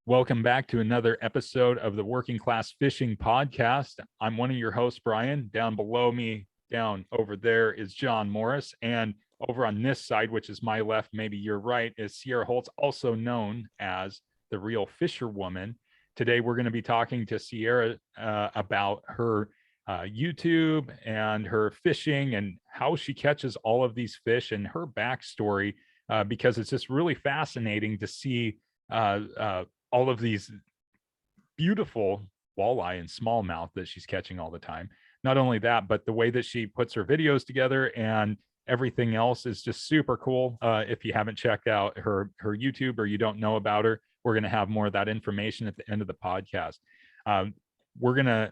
Welcome back to another episode of the Working Class Fishing Podcast. I'm one of your hosts, Brian. Down below me, down over there is John Morris. And over on this side, which is my left, maybe your right, is Sierra Holtz, also known as TheReelFisherWoman. Today, we're going to be talking to Sierra about her YouTube and her fishing and how she catches all of these fish and her backstory, because it's just really fascinating to see all of these beautiful walleye and smallmouth that she's catching all the time. Not only that, but the way that she puts her videos together and everything else is just super cool. If you haven't checked out her YouTube or you don't know about her, we're going to have more of that information at the end of the podcast. We're going to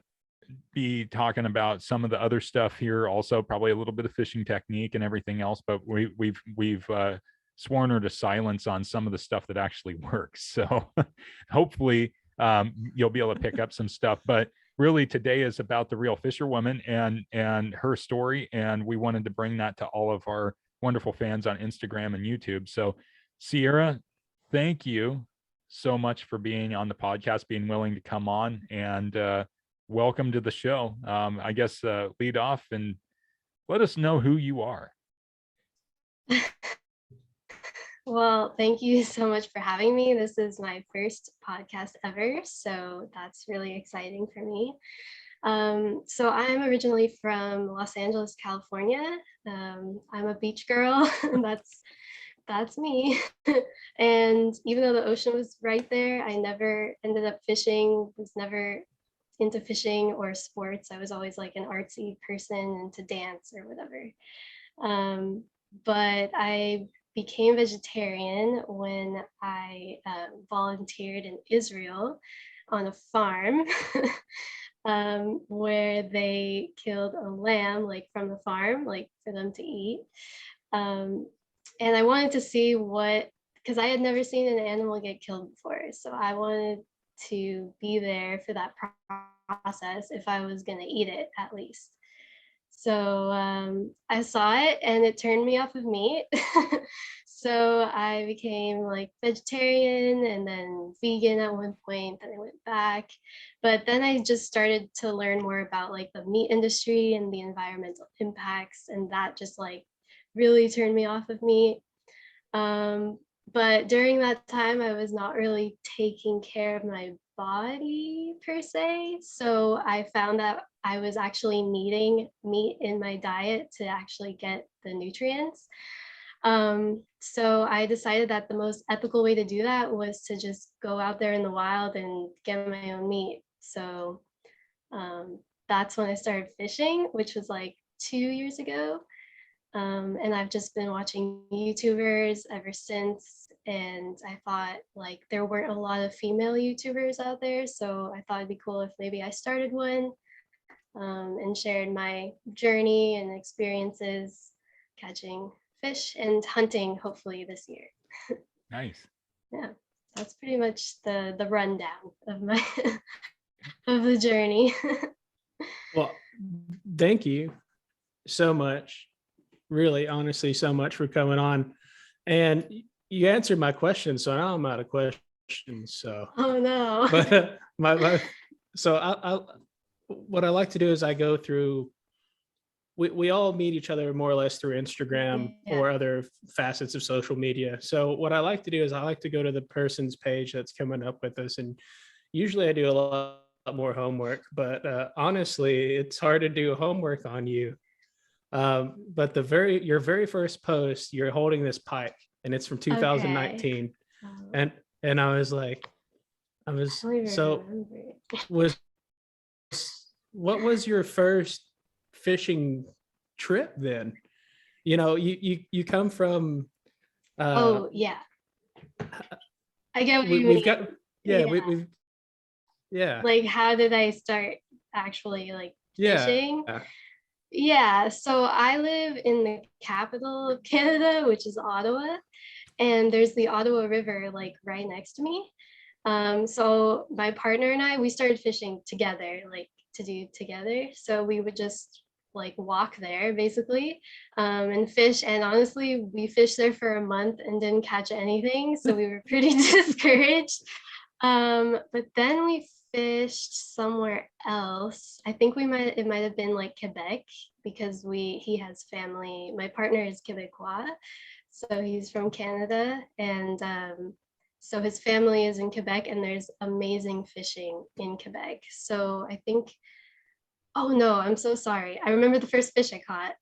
be talking about some of the other stuff here, also probably a little bit of fishing technique and everything else, but we've sworn her to silence on some of the stuff that actually works. So hopefully you'll be able to pick up some stuff. But really today is about the Real Fisherwoman and her story. And we wanted to bring that to all of our wonderful fans on Instagram and YouTube. So Sierra, thank you so much for being on the podcast, being willing to come on, and welcome to the show. I guess lead off and let us know who you are. Well, thank you so much for having me. This is my first podcast ever, so that's really exciting for me. So I'm originally from Los Angeles, California. I'm a beach girl. That's me. And even though the ocean was right there, I never ended up fishing, was never into fishing or sports. I was always like an artsy person, into dance or whatever. But I became vegetarian when I volunteered in Israel on a farm where they killed a lamb, like from the farm, like for them to eat. And I wanted to see because I had never seen an animal get killed before. So I wanted to be there for that process if I was going to eat it, at least. So I saw it and it turned me off of meat. So I became like vegetarian and then vegan at one point, then I went back. But then I just started to learn more about like the meat industry and the environmental impacts, and that just like really turned me off of meat. But during that time, I was not really taking care of my body per se. So I found that I was actually needing meat in my diet to actually get the nutrients. So I decided that the most ethical way to do that was to just go out there in the wild and get my own meat. So that's when I started fishing, which was like 2 years ago. And I've just been watching YouTubers ever since. And I thought like there weren't a lot of female YouTubers out there. So I thought it'd be cool if maybe I started one and shared my journey and experiences catching fish and hunting, hopefully this year. Nice. Yeah, that's pretty much the rundown of my of the journey. Well, thank you so much. Really, honestly, so much for coming on. And you answered my question, so now I'm out of questions. So oh no. But so what I like to do is I go through. We all meet each other more or less through Instagram or other facets of social media. So what I like to do is I like to go to the person's page that's coming up with us, and usually I do a lot more homework. But honestly, it's hard to do homework on you. But your very first post, you're holding this pike, and it's from 2019, okay. and I was like, what was your first fishing trip then? You know, you come from. Oh yeah, I get what you mean. We've Like, how did I start actually like fishing? Yeah, so I live in the capital of Canada, which is Ottawa, and there's the Ottawa River like right next to me. So my partner and I, we started fishing together, like to do together. So we would just like walk there basically and fish. And honestly, we fished there for a month and didn't catch anything. So we were pretty discouraged. But then we fished somewhere else. I think it might have been like Quebec because he has family. My partner is Quebecois, so he's from Canada, and so his family is in Quebec, and there's amazing fishing in Quebec. So I think, oh no, I'm so sorry. I remember the first fish I caught.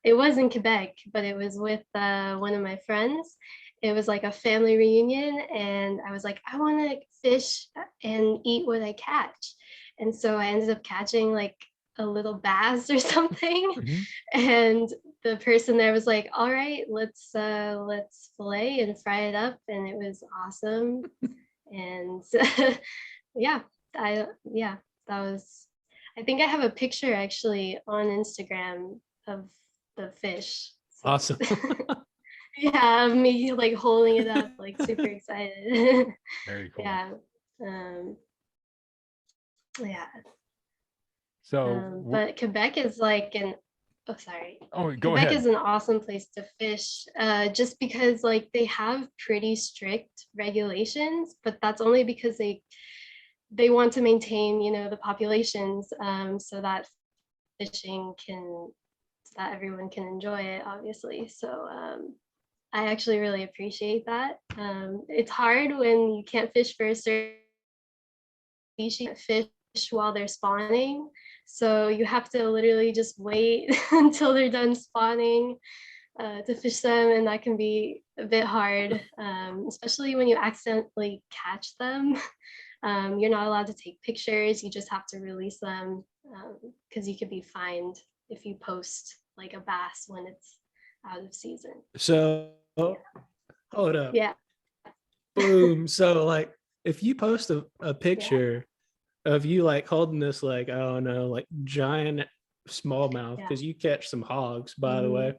It was in Quebec, but it was with one of my friends. It was like a family reunion, and I was like, I want to fish and eat what I catch. And so I ended up catching like a little bass or something. Mhm. And the person there was like, all right, let's fillet and fry it up. And it was awesome. And yeah, yeah, that was, I think I have a picture actually on Instagram of the fish. So Awesome. yeah, me like holding it up, like super excited. Very cool. Yeah. Um, yeah. So, But Quebec is like an, oh, sorry. oh, go Quebec ahead. is an awesome place to fish, just because like they have pretty strict regulations, but that's only because they want to maintain, you know, the populations, so that fishing can, so that everyone can enjoy it, obviously. So I actually really appreciate that. It's hard when you can't fish for a certain species, fish while they're spawning. So you have to literally just wait until they're done spawning to fish them, and that can be a bit hard, especially when you accidentally catch them. You're not allowed to take pictures. You just have to release them because you could be fined if you post like a bass when it's out of season. So hold up. Yeah. Boom. So like if you post a Yeah. picture of you like holding this like, oh no, like giant smallmouth, Yeah. because you catch some hogs, by the Mhm. way.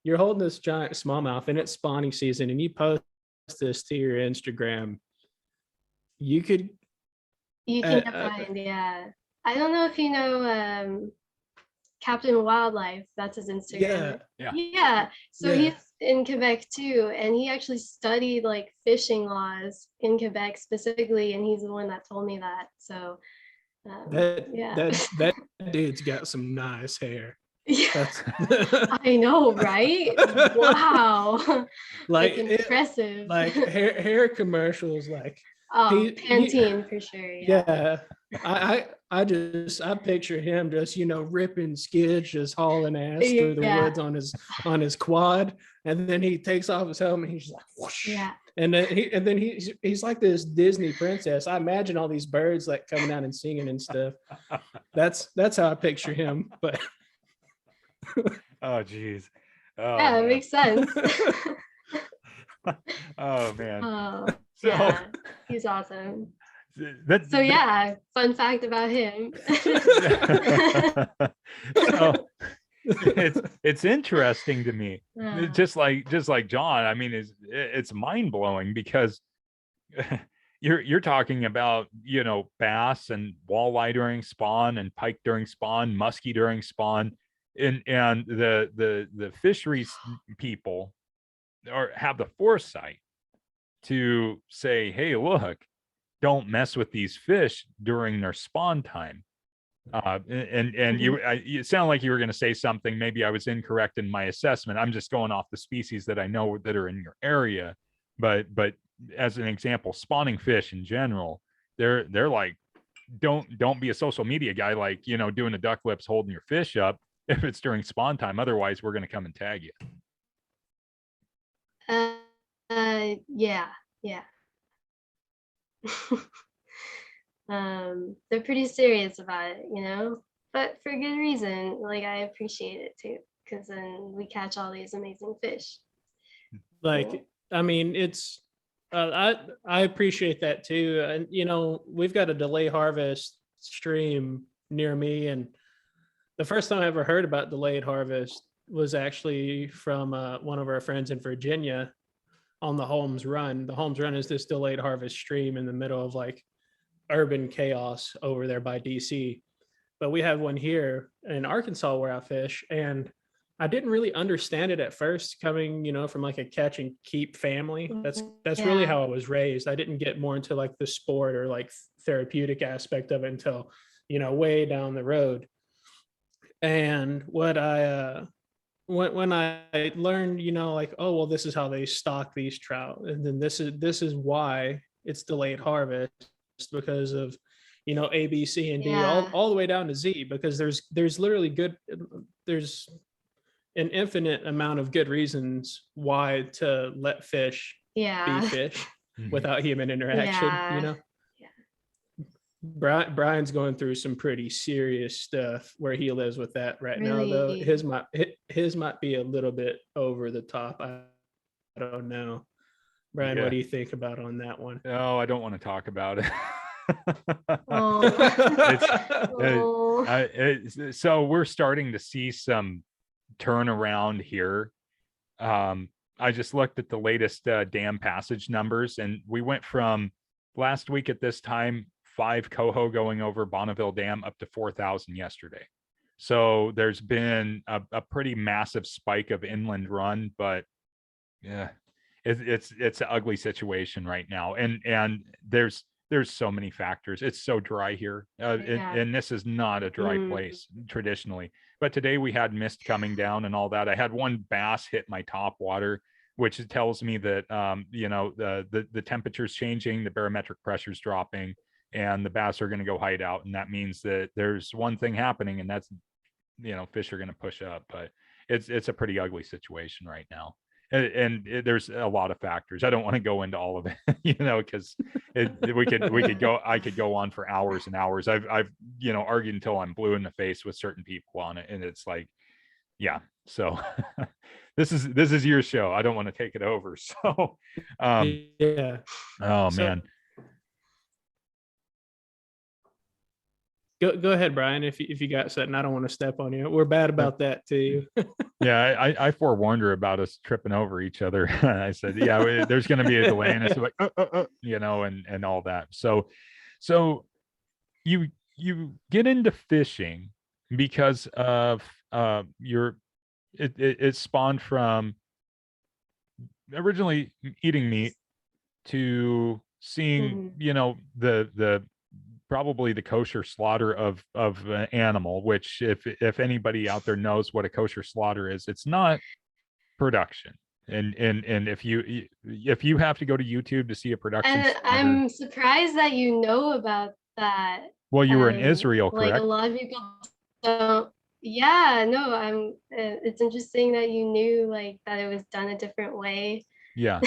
You're holding this giant smallmouth and it's spawning season, and you post this to your Instagram, you could You can get fined, yeah. I don't know if you know Captain Wildlife, that's his Instagram. yeah, Yeah. So yeah. he's in Quebec too, and he actually studied like fishing laws in Quebec specifically, and he's the one that told me that. So yeah. that dude's got some nice hair. Yeah. That's I know, right? Wow. like Like impressive. like hair commercials, like Oh, he Pantene for sure. Yeah. yeah. I picture him just, you know, ripping skids, just hauling ass through the Yeah. woods on his quad, and then he takes off his helmet and he's like whoosh. Yeah. And then he's like this Disney princess. I imagine all these birds like coming out and singing and stuff. That's how I picture him. But Oh, geez. Oh, Yeah, it man. makes sense. Oh, man. Oh, So yeah, he's awesome. that, So yeah, fun fact about him. so it's interesting to me. Uh, Just like John, I mean, it's mind-blowing because you're talking about, you know, bass and walleye during spawn and pike during spawn, muskie during spawn, and the fisheries people have the foresight to say, hey, look, don't mess with these fish during their spawn time. And you sound like you were going to say something. Maybe I was incorrect in my assessment. I'm just going off the species that I know that are in your area. But as an example, spawning fish in general, they're like, don't be a social media guy, like, you know, doing the duck lips, holding your fish up if it's during spawn time. Otherwise, we're going to come and tag you. yeah. They're pretty serious about it, you know, but for good reason. Like I appreciate it too, because then we catch all these amazing fish. like, I mean, it's I appreciate that too. And you know, we've got a delay harvest stream near me, and the first time I ever heard about delayed harvest was actually from one of our friends in Virginia on the Holmes Run. The Holmes Run is this delayed harvest stream in the middle of like urban chaos over there by DC. But we have one here in Arkansas where I fish, and I didn't really understand it at first, coming, from like a catch and keep family. That's really Yeah. how I was raised. I didn't get more into like the sport or like therapeutic aspect of it until, way down the road. And what when I learned, like, oh well, this is how they stock these trout, and then this is why it's delayed harvest because of, A, B, C, and D, Yeah. all the way down to Z, because there's literally there's an infinite amount of good reasons why to let fish be Yeah. fish Mhm. without human interaction. Yeah. Brian's going through some pretty serious stuff where he lives with that right now, though. Really. His might be a little bit over the top. I don't know. Brian, what Yeah. do you think about on that one? Oh, I don't want to talk about it. Oh. So we're starting to see some turnaround here. I just looked at the latest dam passage numbers, and we went from last week at this time, 5 coho going over Bonneville Dam up to 4,000 yesterday. So there's been a pretty massive spike of inland run, but yeah, it's an ugly situation right now, and there's so many factors. It's so dry here, Yeah. and this is not a dry place traditionally. But today we had mist coming down and all that. I had one bass hit my top water, which tells me that the temperature's changing, the barometric pressure's dropping, and the bass are going to go hide out, and that means that there's one thing happening, and that's fish are going to push up. But it's a pretty ugly situation right now. And there's a lot of factors. I don't want to go into all of it, because we could go. I could go on for hours and hours. I've argued until I'm blue in the face with certain people on it, and it's like, yeah. So this is your show. I don't want to take it over. So, Yeah. oh So- man. Go ahead, Brian, if you got something. I don't want to step on you. We're bad about that too. Yeah, I forewarned her about us tripping over each other. I said, yeah, there's going to be a delay, and it's like, and all that. So you get into fishing because of it spawned from originally eating meat to seeing, the probably the kosher slaughter of an animal, which if anybody out there knows what a kosher slaughter is, it's not production. And if you have to go to YouTube to see a production And slaughter, I'm surprised that you know about that. well, you were in Israel, Like correct? a lot of people don't. Yeah, no, it's interesting that you knew like that it was done a different way. Yeah.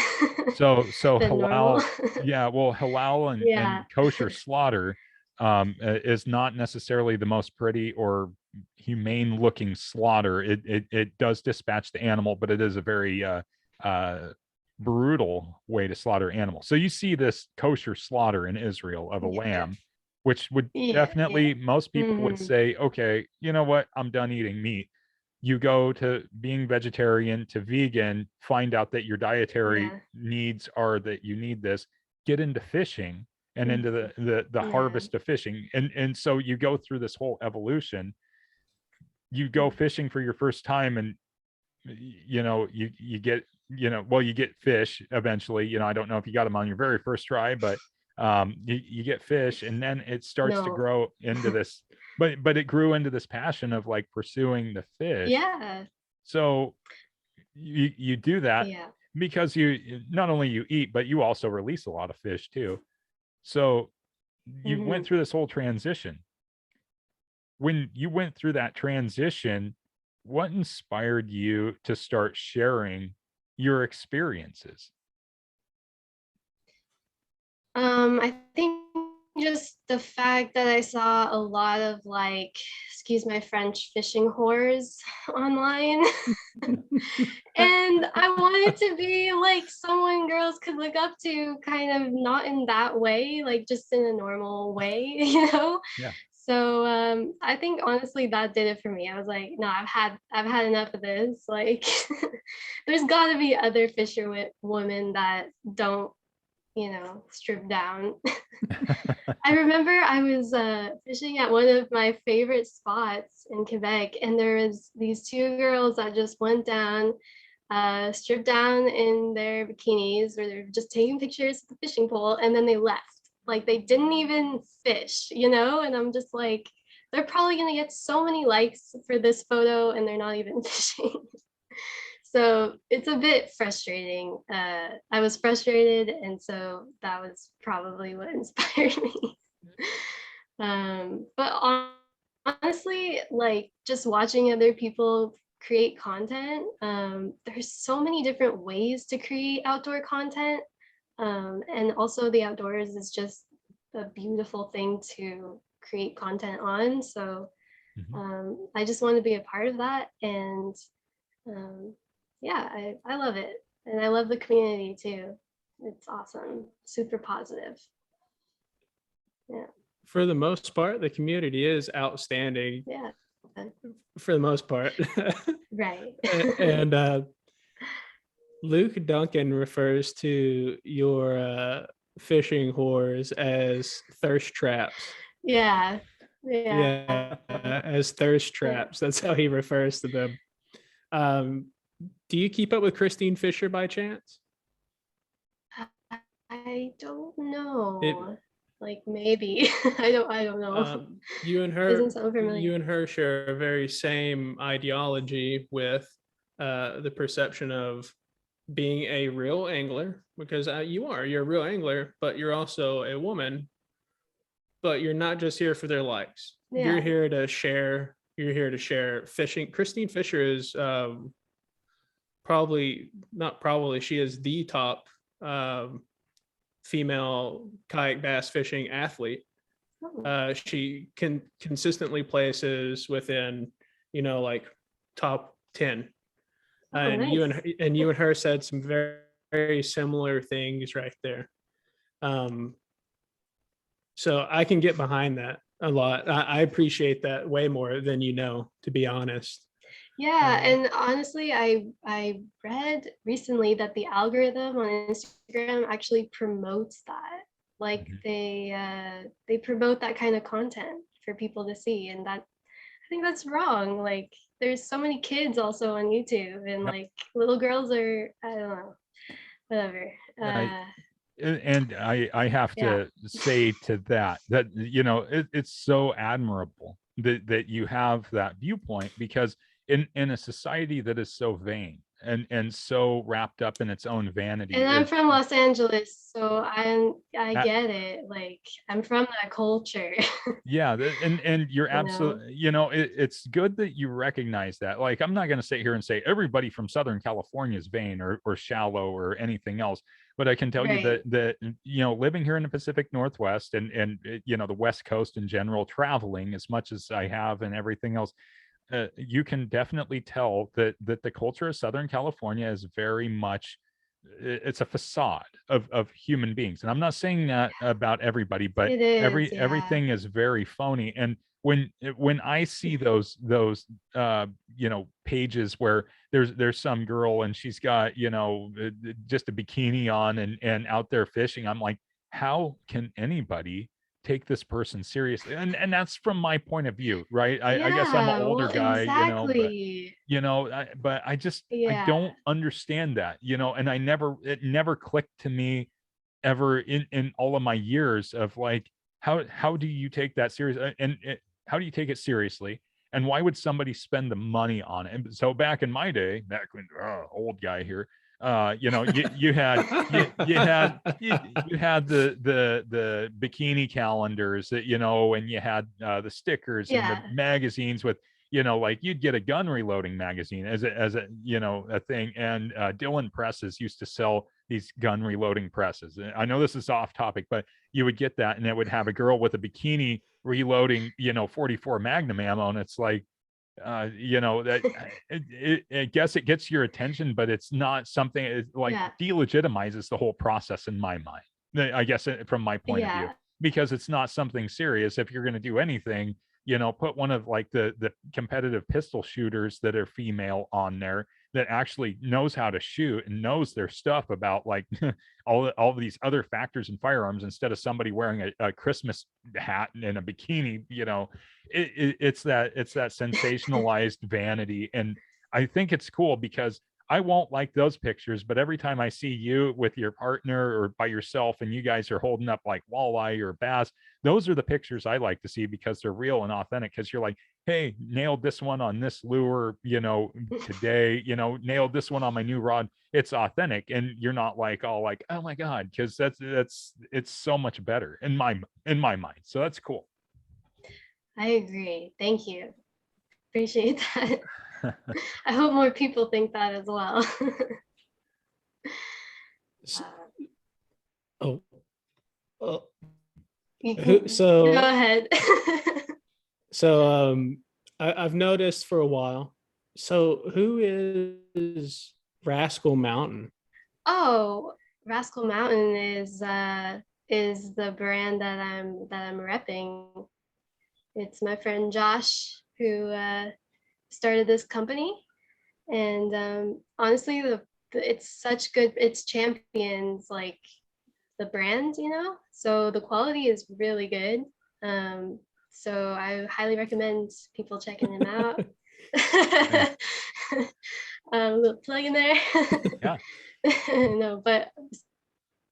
So than normal. halal, yeah, well, halal and Yeah. kosher slaughter is not necessarily the most pretty or humane looking slaughter. It does dispatch the animal, but it is a very brutal way to slaughter animals. So you see this kosher slaughter in Israel of a lamb, which would definitely, most people would say, okay, you know what, I'm done eating meat. You go to being vegetarian to vegan, find out that your dietary needs are that you need this, get into fishing and into the harvest of fishing. And so you go through this whole evolution. You go fishing for your first time, and you get, you get fish eventually. I don't know if you got them on your very first try, but you get fish, and then it starts to grow into this, but it grew into this passion of like pursuing the fish. Yeah. So you do that because you not only you eat, but you also release a lot of fish too. So you went through this whole transition. When you went through that transition, what inspired you to start sharing your experiences? I think just the fact that I saw a lot of like, excuse my French, fishing whores online. And I wanted to be like someone girls could look up to, kind of not in that way, like just in a normal way, Yeah. So I think honestly that did it for me. I was like, no, I've had enough of this. Like there's got to be other fisherwomen that don't stripped down. I remember I was fishing at one of my favorite spots in Quebec, and there was these two girls that just went down, stripped down in their bikinis, where they're just taking pictures of the fishing pole, and then they left. Like they didn't even fish, and I'm just like, they're probably gonna get so many likes for this photo, and they're not even fishing. So it's a bit frustrating. I was frustrated, and so that was probably what inspired me. But honestly, like just watching other people create content, there's so many different ways to create outdoor content. And also the outdoors is just a beautiful thing to create content on. So I just want to be a part of that. And yeah, I love it. And I love the community too. It's awesome. Super positive. Yeah. For the most part, the community is outstanding. Yeah. For the most part. Right. And Luke Duncan refers to your fishing whores as thirst traps. Yeah. Yeah, as thirst traps. That's how he refers to them. Do you keep up with Christine Fisher by chance? I don't know. Like maybe. I don't know. You and her Doesn't sound familiar. You and her share a very same ideology with the perception of being a real angler, because you're a real angler, but you're also a woman, but you're not just here for their likes. Yeah. You're here to share fishing. Christine Fisher is she is the top female kayak bass fishing athlete. She can consistently places within, like top 10. And nice. you and her said some very, very similar things right there. So I can get behind that a lot. I appreciate that way more than to be honest. Yeah, and honestly, I read recently that the algorithm on Instagram actually promotes that. Like they promote that kind of content for people to see, and that I think that's wrong. Like there's so many kids also on YouTube, and like little girls are, I don't know, whatever. And I have to say to that it's so admirable that you have that viewpoint, because in a society that is so vain and so wrapped up in its own vanity. And I'm from Los Angeles, so I get it. Like I'm from that culture. Yeah, and you're absolutely, it's good that you recognize that. Like I'm not going to sit here and say everybody from Southern California is vain or shallow or anything else, but I can tell you that living here in the Pacific Northwest and the West Coast in general, traveling as much as I have and everything else, you can definitely tell that the culture of Southern California is very much, it's a facade of human beings. And I'm not saying that about everybody, but everything is very phony. And when I see those pages where there's some girl and she's got just a bikini on and out there fishing, I'm like, how can anybody take this person seriously? And that's from my point of view, right? I guess I'm an older guy, exactly. but I just I don't understand that, and it never clicked to me ever in all of my years of like, how do you take that serious, and how do you take it seriously, and why would somebody spend the money on it? And so back in my day, back when old guy here, you had the bikini calendars that and you had the stickers and the magazines with like you'd get a gun reloading magazine as a thing, and Dillon Presses used to sell these gun reloading presses. And I know this is off topic, but you would get that and it would have a girl with a bikini reloading 44 Magnum ammo, and it's like that I guess it gets your attention, but it's not something, it delegitimizes the whole process in my mind, I guess, from my point of view, because it's not something serious. If you're going to do anything, put one of like the competitive pistol shooters that are female on there that actually knows how to shoot and knows their stuff about like all of these other factors in firearms, instead of somebody wearing a Christmas hat and a bikini. It's that sensationalized vanity. And I think it's cool because I won't like those pictures, but every time I see you with your partner or by yourself and you guys are holding up like walleye or bass, those are the pictures I like to see, because they're real and authentic. Because you're like, hey, nailed this one on this lure, today, nailed this one on my new rod. It's authentic. And you're not like all like, oh my God, because it's so much better in my mind. So that's cool. I agree. Thank you. Appreciate that. I hope more people think that as well. Oh, You can, so go ahead. so I've noticed for a while. So who is Rascal Mountain? Oh, Rascal Mountain is the brand that I'm repping. It's my friend Josh who started this company, and honestly, it's champions like the brand, so the quality is really good. So I highly recommend people checking him out. A little plug in there. Yeah. No, but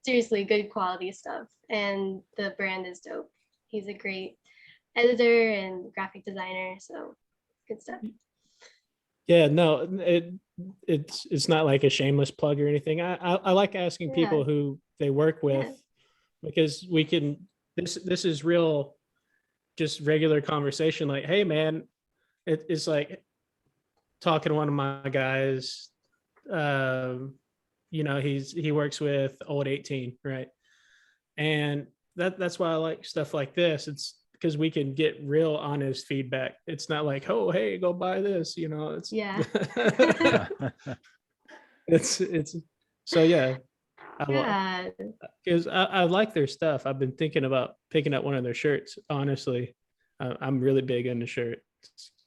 seriously, good quality stuff, and the brand is dope. He's a great editor and graphic designer, so good stuff. Yeah, no, it's not like a shameless plug or anything. I like asking people who they work with, because we can, this is real, just regular conversation. Like, hey man, it's like talking to one of my guys. He works with Old 18, right? And that's why I like stuff like this. It's because we can get real honest feedback. It's not like, oh, hey, go buy this, it's it's so yeah. Because I like their stuff. I've been thinking about picking up one of their shirts. Honestly, I'm really big into shirts.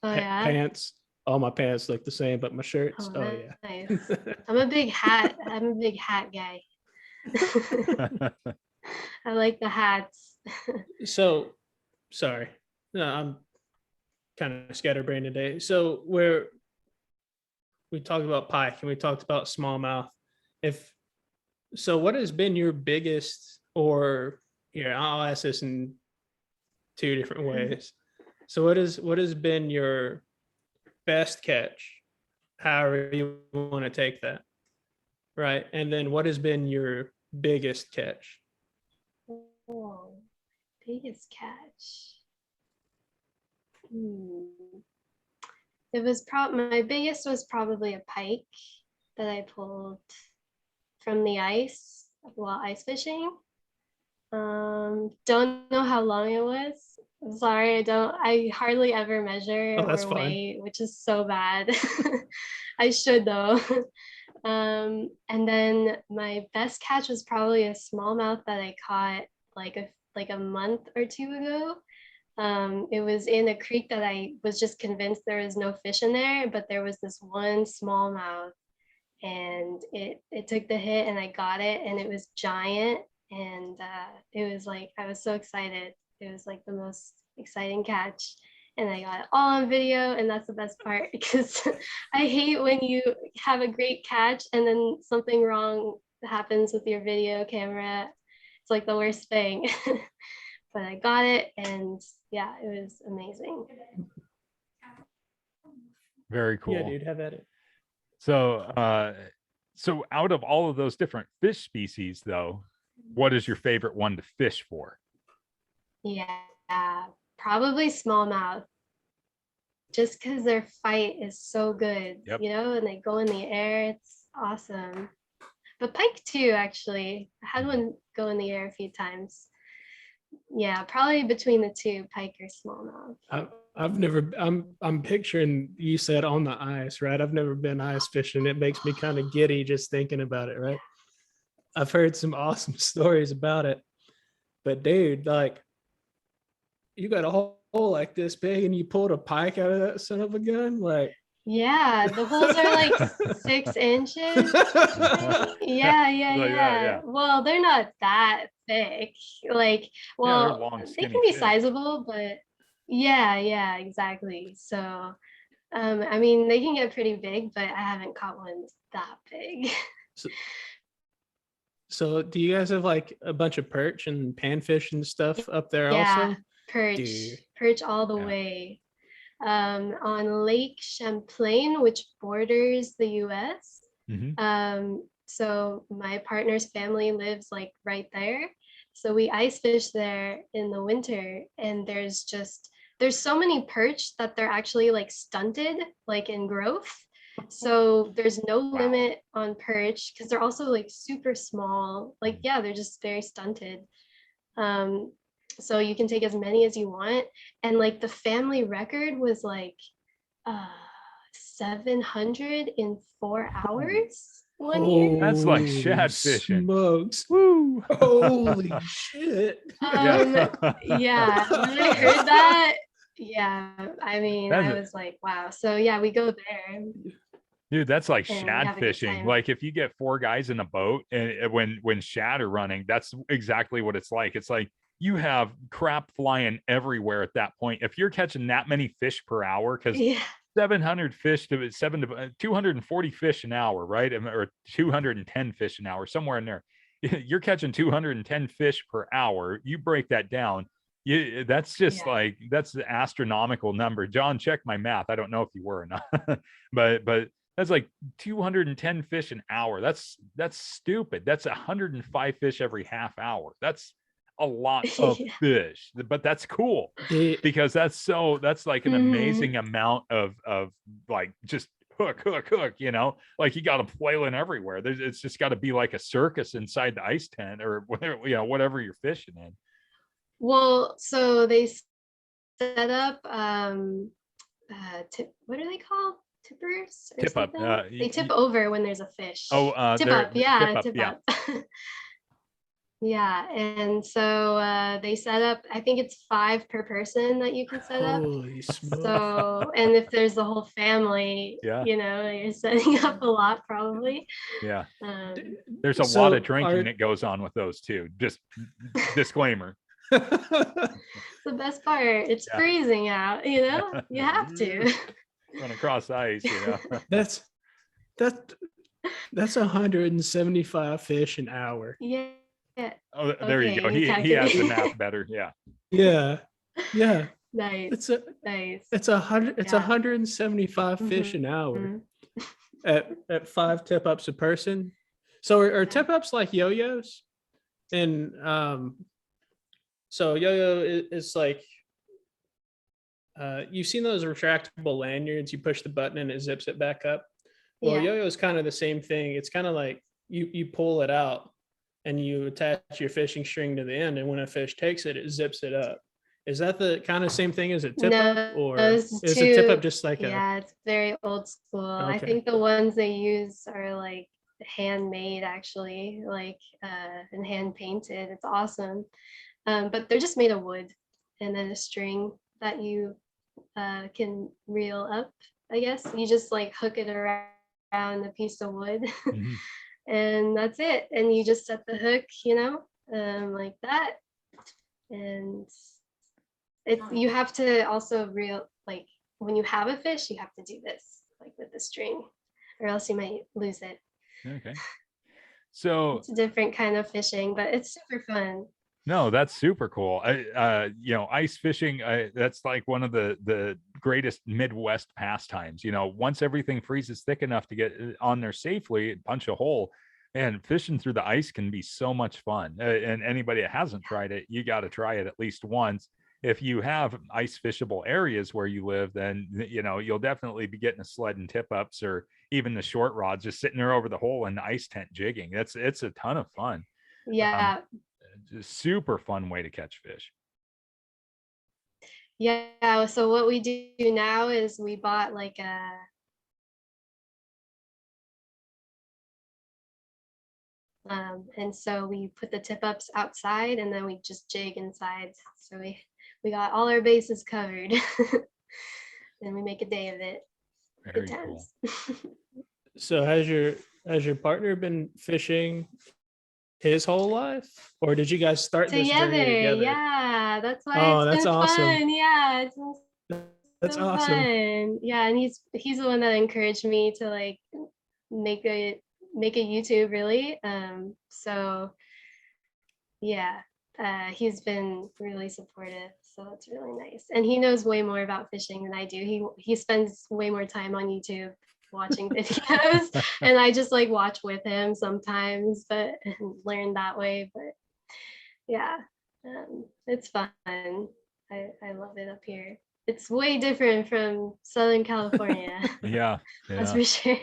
Pants. All my pants look the same, but my shirts. Oh yeah. Nice. I'm a big hat guy. I like the hats. So, sorry. No, I'm kind of scatterbrained today. So we talked about pike and we talked about smallmouth. What has been your biggest, or here, I'll ask this in two different ways. So what has been your best catch, however you want to take that, right? And then what has been your biggest catch? Oh, biggest catch. It was my biggest was probably a pike that I pulled from the ice while ice fishing. Don't know how long it was. I'm sorry, I hardly ever measure or weigh, which is so bad. I should though. And then my best catch was probably a smallmouth that I caught like a month or two ago. It was in a creek that I was just convinced there was no fish in there, but there was this one smallmouth, and it took the hit and I got it, and it was giant, and it was like, I was so excited. It was like the most exciting catch, and I got it all on video, and that's the best part, because I hate when you have a great catch and then something wrong happens with your video camera. It's like the worst thing. But I got it, and yeah, it was amazing. Very cool. Yeah, dude, have at it. So so out of all of those different fish species though, what is your favorite one to fish for? Yeah, probably smallmouth, just because their fight is so good. Yep. And they go in the air. It's awesome. But pike too, actually. I had one go in the air a few times. Yeah, probably between the two, pike or smallmouth. I'm picturing, you said on the ice, right? I've never been ice fishing. It makes me kind of giddy just thinking about it, right? I've heard some awesome stories about it, but dude, like, you got a hole like this big and you pulled a pike out of that son of a gun? Like, Yeah, the holes are like 6 inches. Yeah, yeah, Like that, yeah. Well, they're not that thick. Like, Yeah, they're well, long, they skinny can be fish. sizable, but yeah, exactly. So, I mean, they can get pretty big, but I haven't caught one that big. So, so do you guys have like a bunch of perch and panfish and stuff up there Yeah, also? Dude. perch all the Yeah. way. On Lake Champlain, which borders the US. Mhm. So my partner's family lives like right there. So we ice fish there in the winter, and there's so many perch that they're actually like stunted, like in growth. So there's no Wow. limit on perch because they're also like super small. Like, yeah, they're just very stunted. Um, so you can take as many as you want. And like the family record was like 700 in 4 hours one year. That's like Holy shad fishing. smokes. Woo. Holy shit. Yeah, when I heard that, yeah, I mean, That's I it. was like, wow. So yeah, we go there Dude, that's like and we shad have a good fishing. time. Like if you get 4 guys in a boat and when shad are running, that's exactly what it's like. It's like you have crap flying everywhere at that point. If you're catching that many fish per hour, because Yeah, 700 fish to 240 fish an hour, right? Or 210 fish an hour, somewhere in there. You're catching 210 fish per hour. You break that down. That's just yeah. like that's the astronomical number. John, check my math. I don't know if you were or not, but that's like 210 fish an hour. That's stupid. That's 105 fish every half hour. That's a lot of Yeah. fish, but that's cool The- because that's like an Mhm. amazing amount of like just hook, you know, like you got a flailing everywhere. It's just got to be like a circus inside the ice tent or whatever, you know, whatever you're fishing in. Well, so they set up what are they called? Tippers or Tip up. something? They tip over when there's a fish. Tip They're up, yeah, tip up. tip Yeah. up. Yeah, and so they set up, I think it's 5 per person that you can set up. Holy smokes. So, and if there's the whole family, Yeah. you know, you're setting up a lot probably. Yeah. Um, There's a So lot of drinking are- that goes on with those too. Just disclaimer. the best part, it's Yeah. freezing out, you know, you have to. Run across ice, you know. that's 175 fish an hour. Yeah. Oh, there you go. Okay, He has the calculating. math better. Yeah. Yeah. Yeah. Nice, It's nice. 175 fish an hour Mhm. at 5 tip ups a person. So are tip ups like yo-yos? And so yo-yo is like you've seen those retractable lanyards, you push the button and it zips it back up. Well, Yeah. yo-yo is kind of the same thing. It's kind of like you pull it out and you attach your fishing string to the end, and when a fish takes it, it zips it up. Is that the kind of same thing as a tip up, or this is a tip up too, just like yeah, it's very old school. I Okay. think the ones they use are like handmade actually, like and hand painted. It's awesome. But they're just made of wood and then a string that you can reel up, I guess. You just like hook it around a piece of wood Mhm. and that's it. And you just set the hook, you know, like that. And you have to also like when you have a fish, you have to do this like with the string or else you might lose it. Okay. So It's a different kind of fishing, but it's super fun. no, that's super cool. You know, ice fishing, that's like one of the greatest Midwest pastimes. You know, once everything freezes thick enough to get on there safely, punch a hole, and fishing through the ice can be so much fun. And anybody that hasn't tried it, you got to try it at least once. If you have ice fishable areas where you live, then you know you'll definitely be getting a sled and tip ups, or even the short rods just sitting there over the hole in the ice tent jigging. It's a ton of fun. Yeah. Just super fun way to catch fish. Yeah. So what we do now is we bought like a and so we put the tip ups outside and then we just jig inside. So we got all our bases covered and we make a day of it. Very good cool. times. So has your partner been fishing his whole life, or did you guys start this journey together? Yeah, that's why Oh, it's that's been awesome. fun. Yeah, it's been That's so awesome. fun. Yeah, and he's the one that encouraged me to like make a YouTube really. So yeah, he's been really supportive, so that's really nice. And he knows way more about fishing than I do. He spends way more time on YouTube watching videos, and I just like watch with him sometimes, but learn that way. But yeah, it's fun. I love it up here. It's way different from Southern California, Yeah, that's yeah. for sure.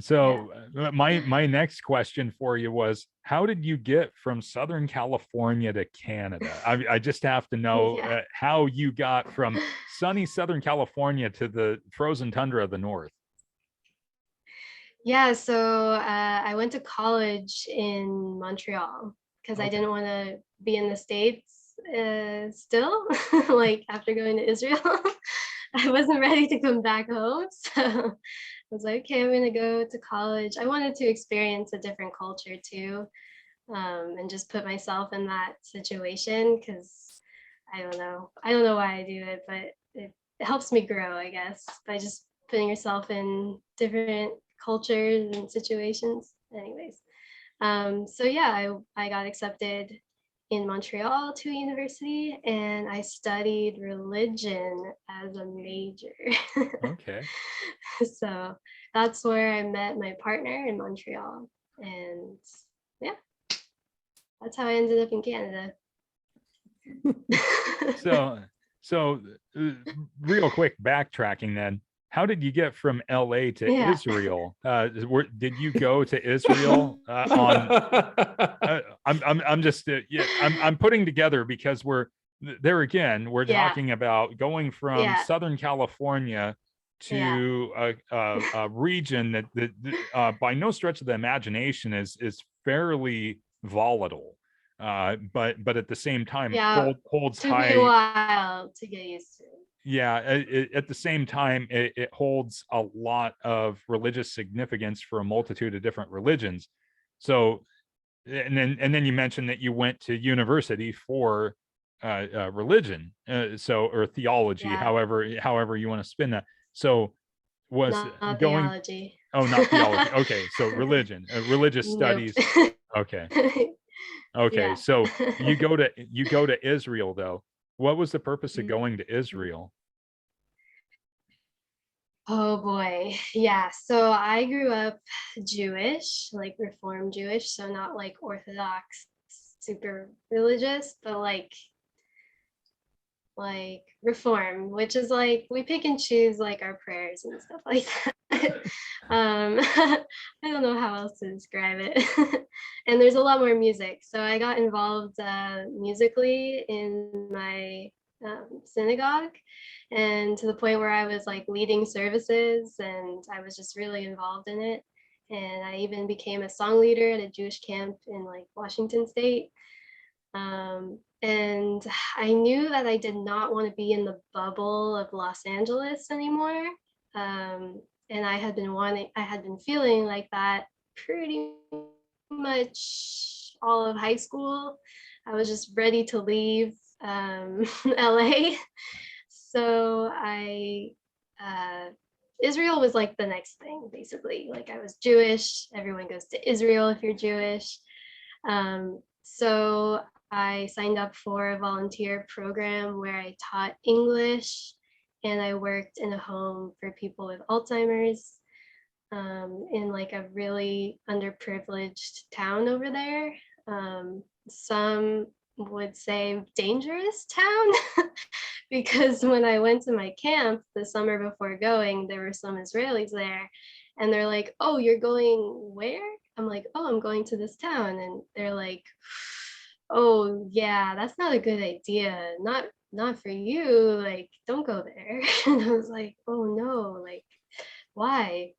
So my next question for you was, how did you get from Southern California to Canada? I just have to know Yeah. how you got from sunny Southern California to the frozen tundra of the north. Yeah, so I went to college in Montreal because I Okay. didn't want to be in the States still, like after going to Israel. I wasn't ready to come back home. So I was like, okay, I'm going to go to college. I wanted to experience a different culture too, and just put myself in that situation because I don't know. I don't know why I do it, but it helps me grow, I guess, by just putting yourself in different cultures and situations. Anyways, so yeah, I got accepted in Montreal to university, and I studied religion as a major. Okay. So that's where I met my partner in Montreal, and yeah, that's how I ended up in Canada. So real quick backtracking then, how did you get from LA to Yeah. Israel? Did you go to Israel on I'm just yeah, I'm putting together because we're there again, we're Yeah. talking about going from Yeah. Southern California Yeah. to a region that by no stretch of the imagination is fairly volatile, but at the same time Yeah. holds Took me a high. while to get used to. Yeah, at the same time, it holds a lot of religious significance for a multitude of different religions. So, and then you mentioned that you went to university for religion, or theology, Yeah. however you want to spin that. So, was Not going theology. oh, not theology. Okay, so religion, religious Nope. studies. Okay, okay. Yeah. So you go to Israel though. What was the purpose of going to Israel? Oh boy. Yeah. So I grew up Jewish, like Reformed Jewish. So not like Orthodox, super religious, but like Reform, which is like we pick and choose like our prayers and stuff like that. I don't know how else to describe it. And there's a lot more music. So I got involved musically in my synagogue, and to the point where I was like leading services, and I was just really involved in it. And I even became a song leader at a Jewish camp in like Washington State. And I knew that I did not want to be in the bubble of Los Angeles anymore. And I had been feeling like that pretty much all of high school. I was just ready to leave LA. So Israel was like the next thing, basically. Like I was Jewish. Everyone goes to Israel if you're Jewish. So I signed up for a volunteer program where I taught English, and I worked in a home for people with Alzheimer's, in like a really underprivileged town over there. Some would say dangerous town because when I went to my camp the summer before going, there were some Israelis there, and they're like, "Oh, you're going where?" I'm like, "Oh, I'm going to this town," and they're like, "Oh, yeah, that's not a good idea. Not for you. Like, don't go there." And I was like, "Oh no, like, why?"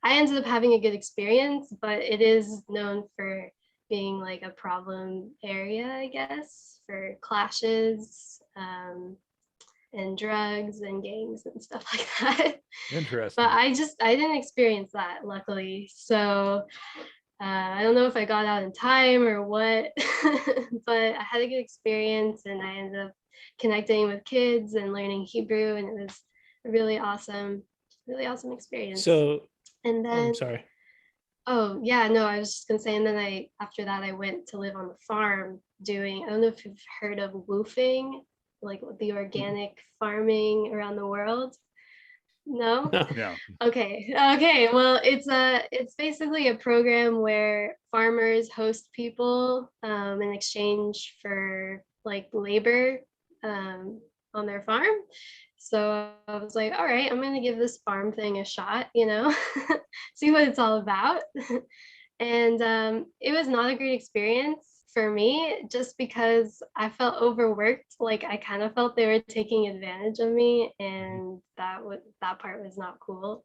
I ended up having a good experience, but it is known for being like a problem area, I guess, for clashes. and drugs and gangs and stuff like that. Interesting. But I didn't experience that, luckily. So I don't know if I got out in time or what, but I had a good experience, and I ended up connecting with kids and learning Hebrew, and it was a really awesome experience. So and then I'm sorry. Oh, yeah, no, I was just gonna say, and then after that, I went to live on the farm doing, I don't know if you've heard of woofing, like the organic farming around the world. No? No. Yeah. Okay. Well, it's basically a program where farmers host people in exchange for like labor on their farm. So I was like, all right, I'm gonna give this farm thing a shot, see what it's all about. And it was not a great experience for me, just because I felt overworked. Like I kind of felt they were taking advantage of me, and that part was not cool.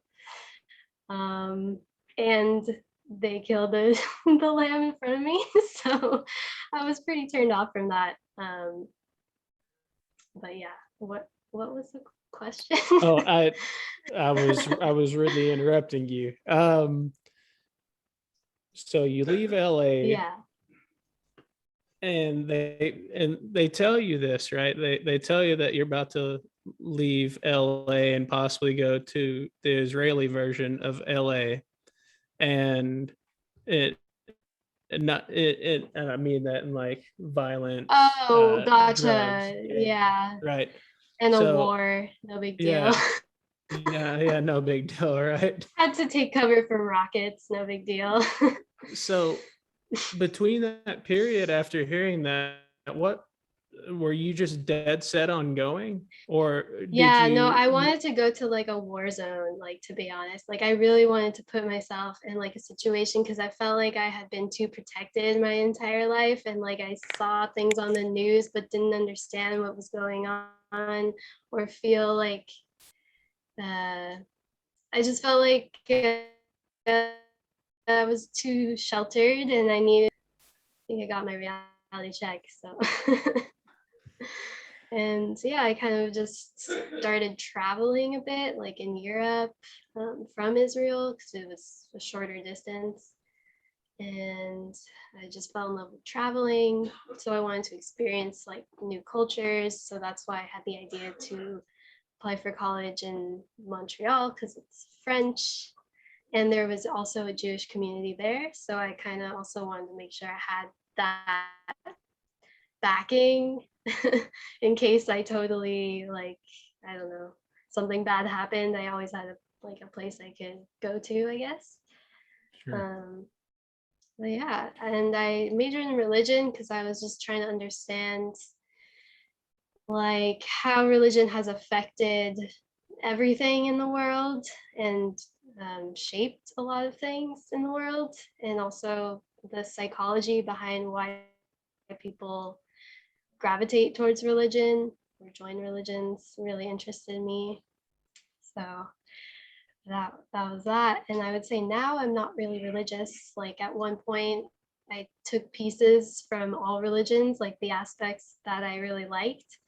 And they killed the lamb in front of me, so I was pretty turned off from that. But yeah, what was the question? Oh, I was really interrupting you. So you leave LA, Yeah. and they tell you this, right? They tell you that you're about to leave LA and possibly go to the Israeli version of LA, and it not it and I mean that in like violence, Oh, drugs, gotcha. Yeah. right? And a So war, no big deal. yeah, yeah, no big deal, right? Had to take cover from rockets, no big deal. So between that period after hearing that, what were you just dead set on going, or did Yeah, no, I you? wanted to go to like a war zone, like to be honest. Like I really wanted to put myself in like a situation, because I felt like I had been too protected my entire life, and like I saw things on the news but didn't understand what was going on, or feel like I just felt like I was too sheltered, and I think I got my reality check. So and yeah, I kind of just started traveling a bit, like in Europe, from Israel, because it was a shorter distance. And I just fell in love with traveling. So I wanted to experience like new cultures. So that's why I had the idea to apply for college in Montreal, because it's French. And there was also a Jewish community there. So I kind of also wanted to make sure I had that backing in case I totally, like, I don't know, something bad happened. I always had a place I could go to, I guess. Sure. But yeah, and I majored in religion because I was just trying to understand like how religion has affected everything in the world, and shaped a lot of things in the world, and also the psychology behind why people gravitate towards religion or join religions really interested me. So that was that. And I would say now I'm not really religious. Like at one point I took pieces from all religions, like the aspects that I really liked.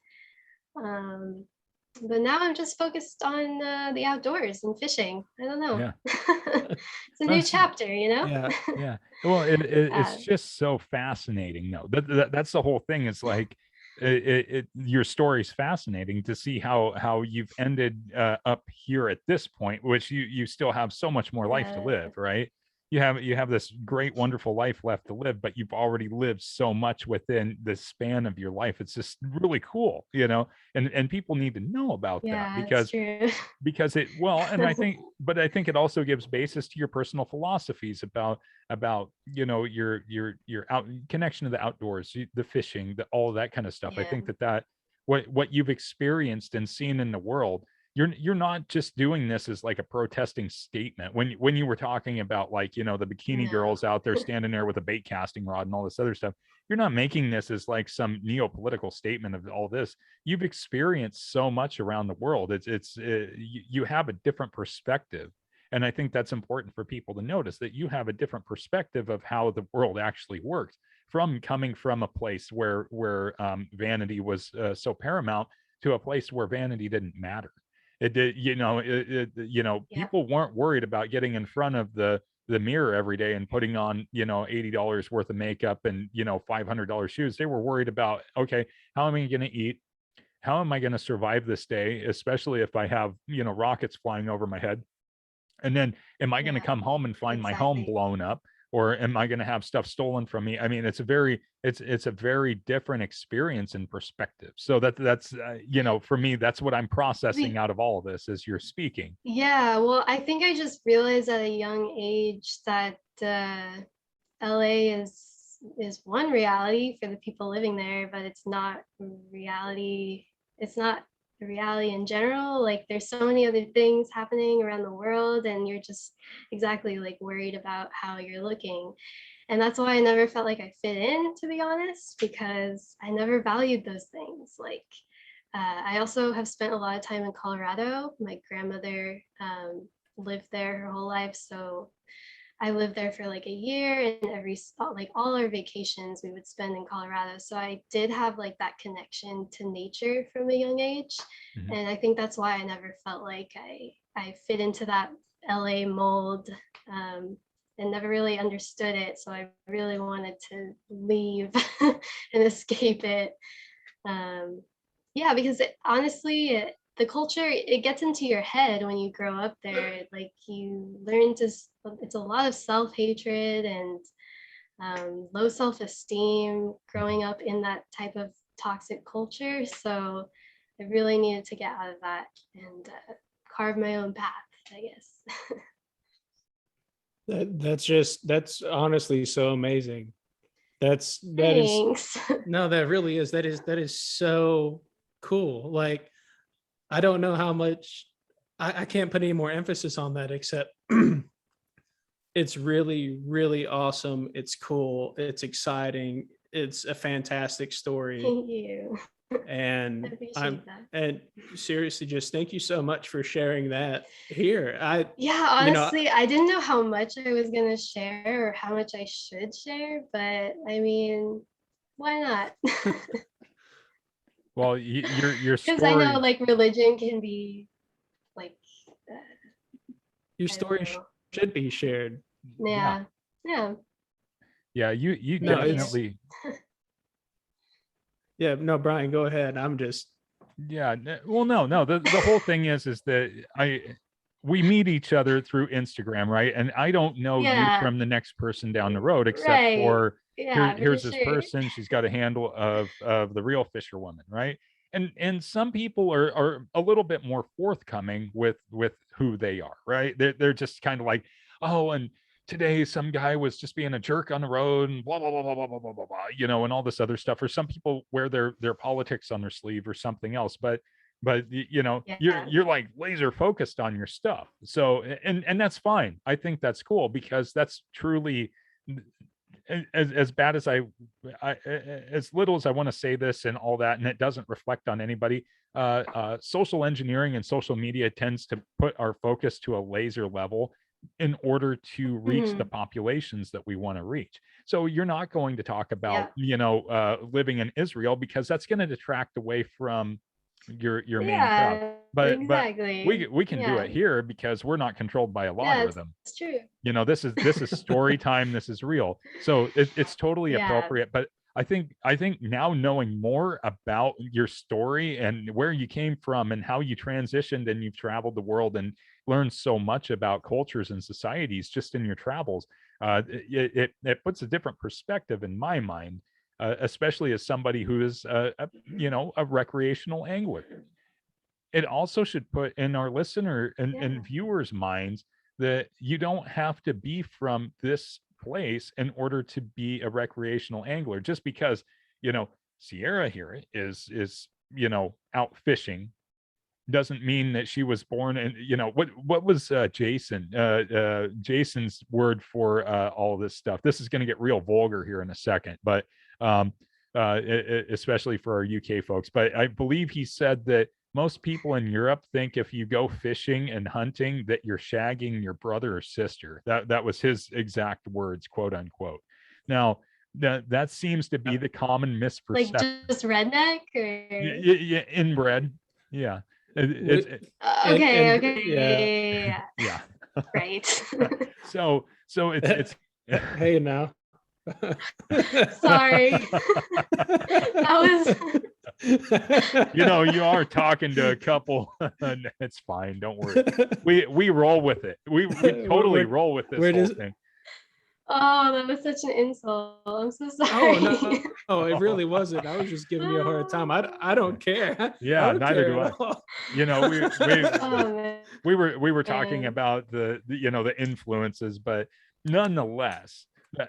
But now I'm just focused on the outdoors and fishing. I don't know. Yeah. It's a new chapter, Yeah. Yeah. Well, it's Uh, just so fascinating. No, that's the whole thing. It's like your story's fascinating to see how you've ended up here at this point, which you still have so much more life to live, right? You have this great, wonderful life left to live, but you've already lived so much within the span of your life. It's just really cool, and people need to know about that yeah, it's true. because and I think it also gives basis to your personal philosophies about your out connection to the outdoors, the fishing, all of that kind of stuff. I Yeah. think that what you've experienced and seen in the world, you're not just doing this as like a protesting statement. When you were talking about, like, the bikini No. girls out there standing there with a bait casting rod and all this other stuff, you're not making this as like some neo-political statement of all this. You've experienced so much around the world. You have a different perspective, and I think that's important for people to notice, that you have a different perspective of how the world actually works, from coming from a place where vanity was so paramount, to a place where vanity didn't matter. It did, Yeah. people weren't worried about getting in front of the mirror every day and putting on, $80 worth of makeup and, $500 shoes. They were worried about, okay, how am I going to eat? How am I going to survive this day, especially if I have, rockets flying over my head? And then am I going to Yeah. come home and find my home Exactly. blown up? Or am I going to have stuff stolen from me? I mean, it's a very different experience and perspective. So that's for me, that's what I'm processing out of all of this as you're speaking. Yeah, well, I think I just realized at a young age that LA is one reality for the people living there, but it's not reality. It's not the reality in general. Like there's so many other things happening around the world, and you're just exactly like worried about how you're looking. And that's why I never felt like I fit in, to be honest, because I never valued those things. Like I also have spent a lot of time in Colorado. My grandmother lived there her whole life, so I lived there for like a year, and like all our vacations we would spend in Colorado. So I did have like that connection to nature from a young age. Mhm. And I think that's why I never felt like I fit into that LA mold, and never really understood it. So I really wanted to leave and escape it. Yeah, because honestly, the culture, it gets into your head when you grow up there. Like you learn it's a lot of self-hatred and low self-esteem growing up in that type of toxic culture. So I really needed to get out of that and carve my own path, I guess. That's honestly so amazing. That is Thanks. no, that really is. That is so cool. Like, I don't know how much I can't put any more emphasis on that except it's really, really awesome. It's cool. It's exciting. It's a fantastic story. Thank you. I And appreciate that. and seriously, just thank you so much for sharing that here. Yeah, honestly, I didn't know how much I was gonna share or how much I should share, but I mean, why not? Well, your Because I know story, like religion can be like, your I story don't know. should be shared. Yeah, yeah. yeah, you No, it's definitely, yeah, no, Brian, go ahead. I'm just yeah. Well, no. The whole thing is that we meet each other through Instagram, right? And I don't know you Yeah, from the next person down the road, except right. for Yeah, for here's this sure. person. She's got a handle of the Real Fisherwoman, right? And some people are a little bit more forthcoming with who they are, right? They're just kind of like, oh, and today some guy was just being a jerk on the road and blah blah blah blah blah blah blah blah, and all this other stuff. Or some people wear their politics on their sleeve or something else. But you're Yeah, like laser focused on your stuff. So and that's fine. I think that's cool because that's truly as bad as as little as I want to say this and all that, and it doesn't reflect on anybody. Social engineering and social media tends to put our focus to a laser level in order to reach the populations that we want to reach. So you're not going to talk about yeah, living in Israel because that's going to detract away from your main crowd. yeah. But Exactly. we can do Yeah, it here because we're not controlled by a yeah. logarithm. It's true. This is story time. This is real. So it's totally Yeah, appropriate. But I think now knowing more about your story and where you came from and how you transitioned and you've traveled the world and learned so much about cultures and societies just in your travels, it puts a different perspective in my mind, especially as somebody who is a recreational angler. It also should put in our listener and, yeah, and viewers' minds that you don't have to be from this place in order to be a recreational angler. Just because, Sierra here is out fishing doesn't mean that she was born in, what was Jason's word for all this stuff. This is going to get real vulgar here in a second, but um especially for our UK folks, but I believe he said that most people in Europe think if you go fishing and hunting that you're shagging your brother or sister. That was his exact words, quote unquote. Now, That seems to be the common Like misperception. just redneck or Yeah, inbred. Yeah. okay, And okay. Yeah. Right. So it's hey now. Sorry. That was you are talking to a couple. It's fine, don't worry. We roll with it. We totally roll with this whole thing. Oh, that was such an insult. I'm so sorry. Oh no, it really wasn't. I was just giving you a hard time. I don't care. Yeah, neither do I. All. We were talking about the influences, but nonetheless,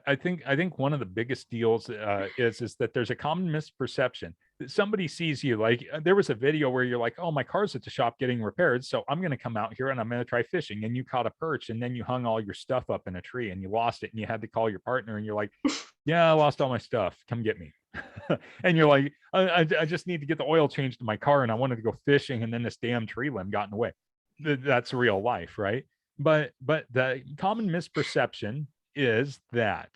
I think one of the biggest deals is that there's a common misperception that somebody sees you like there was a video where you're like, oh, my car's at the shop getting repaired, so I'm going to come out here and I'm going to try fishing, and you caught a perch and then you hung all your stuff up in a tree and you lost it and you had to call your partner and you're like, yeah, I lost all my stuff, come get me. And you're like, I just need to get the oil changed in my car and I wanted to go fishing, and then this damn tree limb got in the way. That's real life, right? But the common misperception is that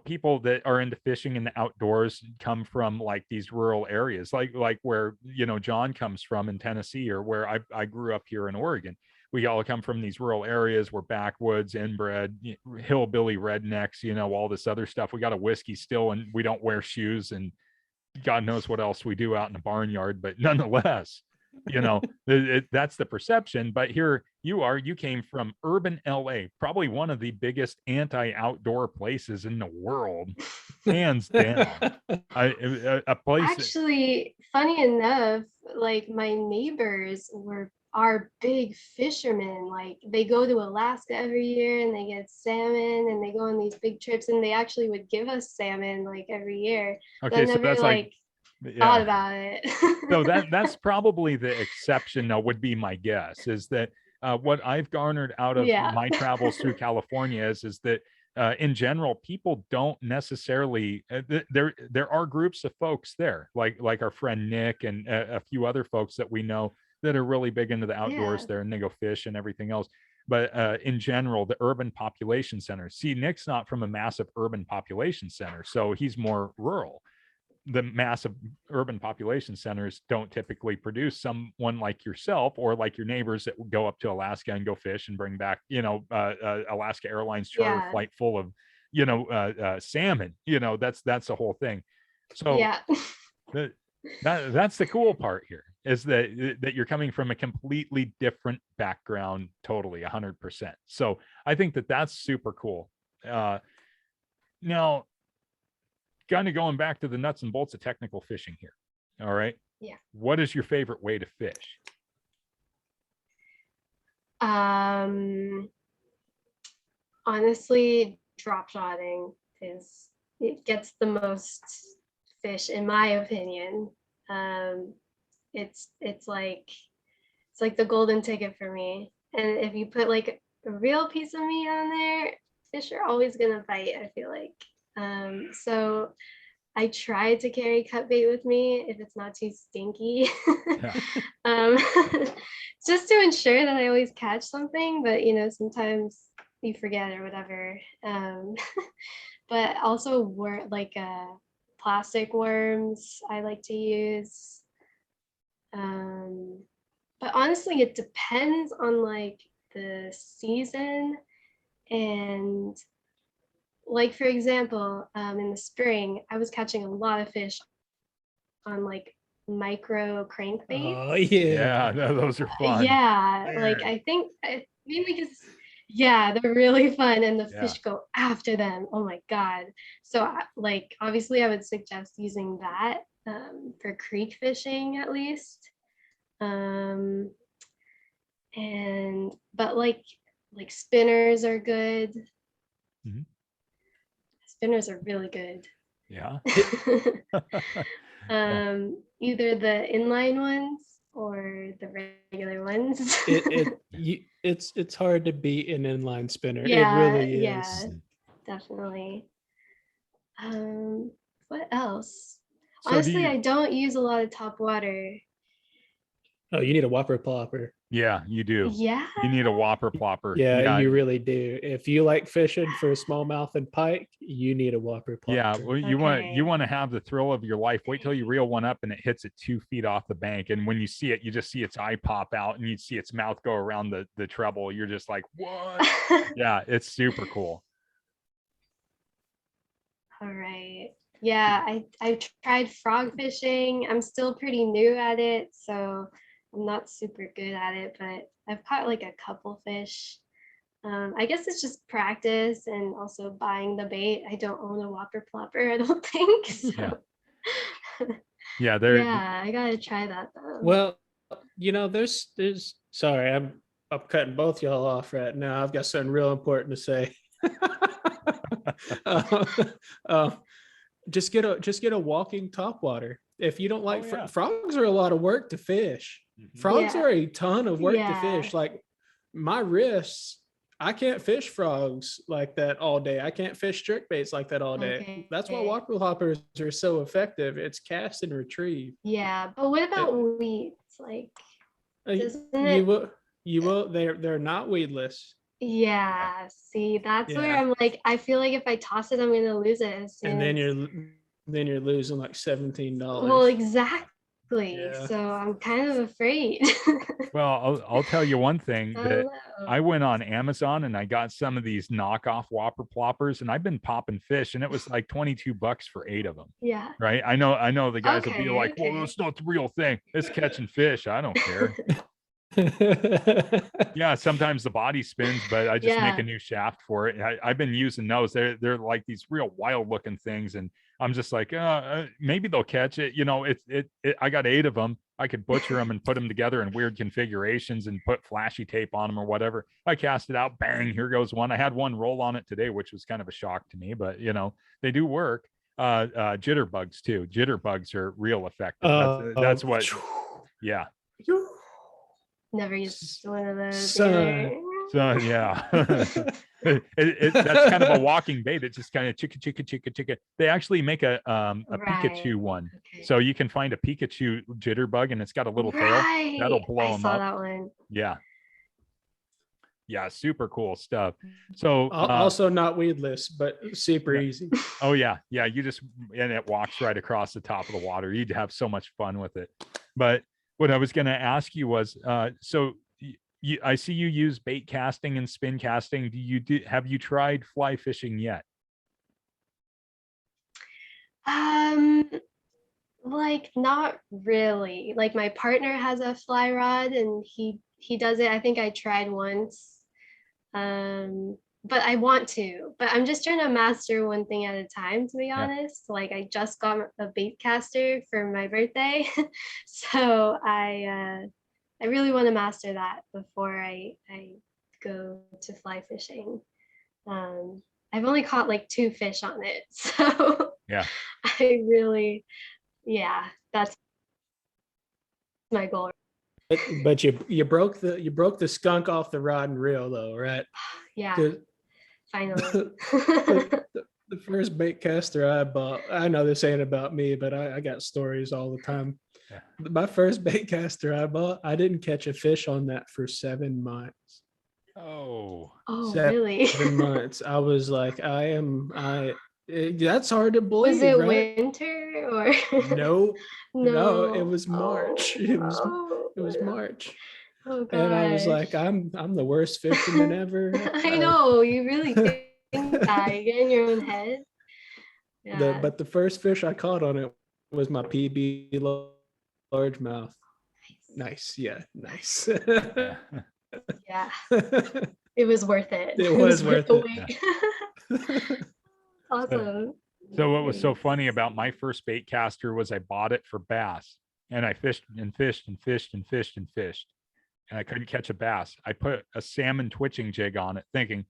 people that are into fishing in the outdoors come from like these rural areas, like where John comes from in Tennessee, or where I grew up here in Oregon. We all come from these rural areas. We're backwoods, inbred, hillbilly rednecks, all this other stuff. We got a whiskey still, and we don't wear shoes, and God knows what else we do out in the barnyard. But nonetheless, that's the perception. But here you came from urban LA, probably one of the biggest anti-outdoor places in the world, hands down. A place Actually, funny enough, like my neighbors are big fishermen. Like they go to Alaska every year and they get salmon, and they go on these big trips, and they actually would give us salmon like every year. Okay, so that's like thought about it. So that's probably the exception, though, would be my guess, is that what I've garnered out of my travels through California is that in general, people don't necessarily there are groups of folks there, like our friend Nick and a few other folks that we know that are really big into the outdoors there, and they go fish and everything else. But in general, the urban population centers. See, Nick's not from a massive urban population center, so he's more rural. The massive urban population centers don't typically produce someone like yourself or like your neighbors that would go up to Alaska and go fish and bring back, Alaska Airlines charter flight full of, salmon. That's the whole thing. So that's the cool part here, is that you're coming from a completely different background, totally 100%. So I think that's super cool. Now, kind of going back to the nuts and bolts of technical fishing here. All right. Yeah. What is your favorite way to fish? Honestly, drop shotting it gets the most fish, in my opinion. It's like the golden ticket for me. And if you put like a real piece of meat on there, fish are always gonna bite, I feel like. So I try to carry cut bait with me if it's not too stinky. Just to ensure that I always catch something, but sometimes you forget or whatever. But also plastic worms I like to use. But honestly, it depends on like the season. And like, for example, in the spring, I was catching a lot of fish on like micro crankbaits. Oh yeah, those are fun. Like I think mainly because they're really fun, and the fish go after them. Oh my god! So like obviously, I would suggest using that for creek fishing at least. But like spinners are good. Mm-hmm. Spinners are really good. Yeah. Either the inline ones or the regular ones. It's hard to beat an inline spinner. Yeah, it really is. Yeah, definitely. What else? So honestly, I don't use a lot of top water. Oh, you need a whopper plopper. Yeah, you do. Yeah. You need a whopper plopper. Yeah, you really do. If you like fishing for smallmouth and pike, you need a whopper plopper. Yeah, well, you want to have the thrill of your life. Wait till you reel one up and it hits it 2 feet off the bank, and when you see it, you just see its eye pop out, and you see its mouth go around the treble. You're just like, what? Yeah, it's super cool. All right. Yeah, I tried frog fishing. I'm still pretty new at it, so I'm not super good at it, but I've caught like a couple fish. I guess it's just practice and also buying the bait. I don't own a whopper plopper, I don't think. So. Yeah, yeah, I gotta try that though. Well, there's sorry, I'm cutting both y'all off right now. I've got something real important to say. Just get a walking topwater. If you don't like frogs are a lot of work to fish. Frogs are a ton of work to fish. Like my wrists, I can't fish frogs like that all day. I can't fish jerkbaits like that all day. Okay. That's why whopper hoppers are so effective. It's cast and retrieve. Yeah, but what about weeds? Like, you will. They're not weedless. Yeah. See, that's where I'm like, I feel like if I toss it, I'm gonna lose it. And then you're losing like $17. Well, exactly. Yeah. So I'm kind of afraid. Well, I'll tell you one thing that I went on Amazon and I got some of these knockoff whopper ploppers, and I've been popping fish, and it was like $22 for 8 of them. Yeah. Right. I know the guys will be like, well, that's not the real thing. It's catching fish. I don't care. Yeah, sometimes the body spins, but I just make a new shaft for it. I've been using those. They're like these real wild looking things, and I'm just like, maybe they'll catch it. I got 8 of them. I could butcher them and put them together in weird configurations and put flashy tape on them or whatever. I cast it out, bang, here goes one. I had one roll on it today, which was kind of a shock to me, but they do work. Jitterbugs too. Jitterbugs are real effective. That's what. Yeah. Never used one of those. So yeah. That's kind of a walking bait. It's just kind of chicka. They actually make a Pikachu one. Okay. So you can find a Pikachu jitterbug, and it's got a little tail. That'll blow them up. That one. Yeah. Yeah, super cool stuff. So also not weedless, but super easy. Oh yeah. Yeah. And it walks right across the top of the water. You'd have so much fun with it. But what I was going to ask you was, so I see you use bait casting and spin casting. Have you tried fly fishing yet? Like not really. Like my partner has a fly rod and he does it. I think I tried once. But I want to, but I'm just trying to master one thing at a time, to be honest. Like I just got a bait caster for my birthday. So I really want to master that before I go to fly fishing. I've only caught like 2 fish on it. So yeah, I really, that's my goal. But you broke the skunk off the rod and reel though, right? Yeah. Finally. the first bait caster I bought, I know this ain't about me, but I got stories all the time. Yeah. My first bait caster I bought, I didn't catch a fish on that for 7 months. Oh, 7 months. I was like, that's hard to believe. Was it right? winter or no, it was March. It was March. Oh, gosh. And I was like, I'm the worst fisherman ever. I know, you really think that. You get in your own head. Yeah. But the first fish I caught on it was my PB largemouth. Nice. Yeah, nice. Yeah. It was worth it. It was worth it. Awesome. So what was so funny about my first bait caster was I bought it for bass, and I fished and fished and fished and fished and fished. And I couldn't catch a bass. I put a salmon twitching jig on it thinking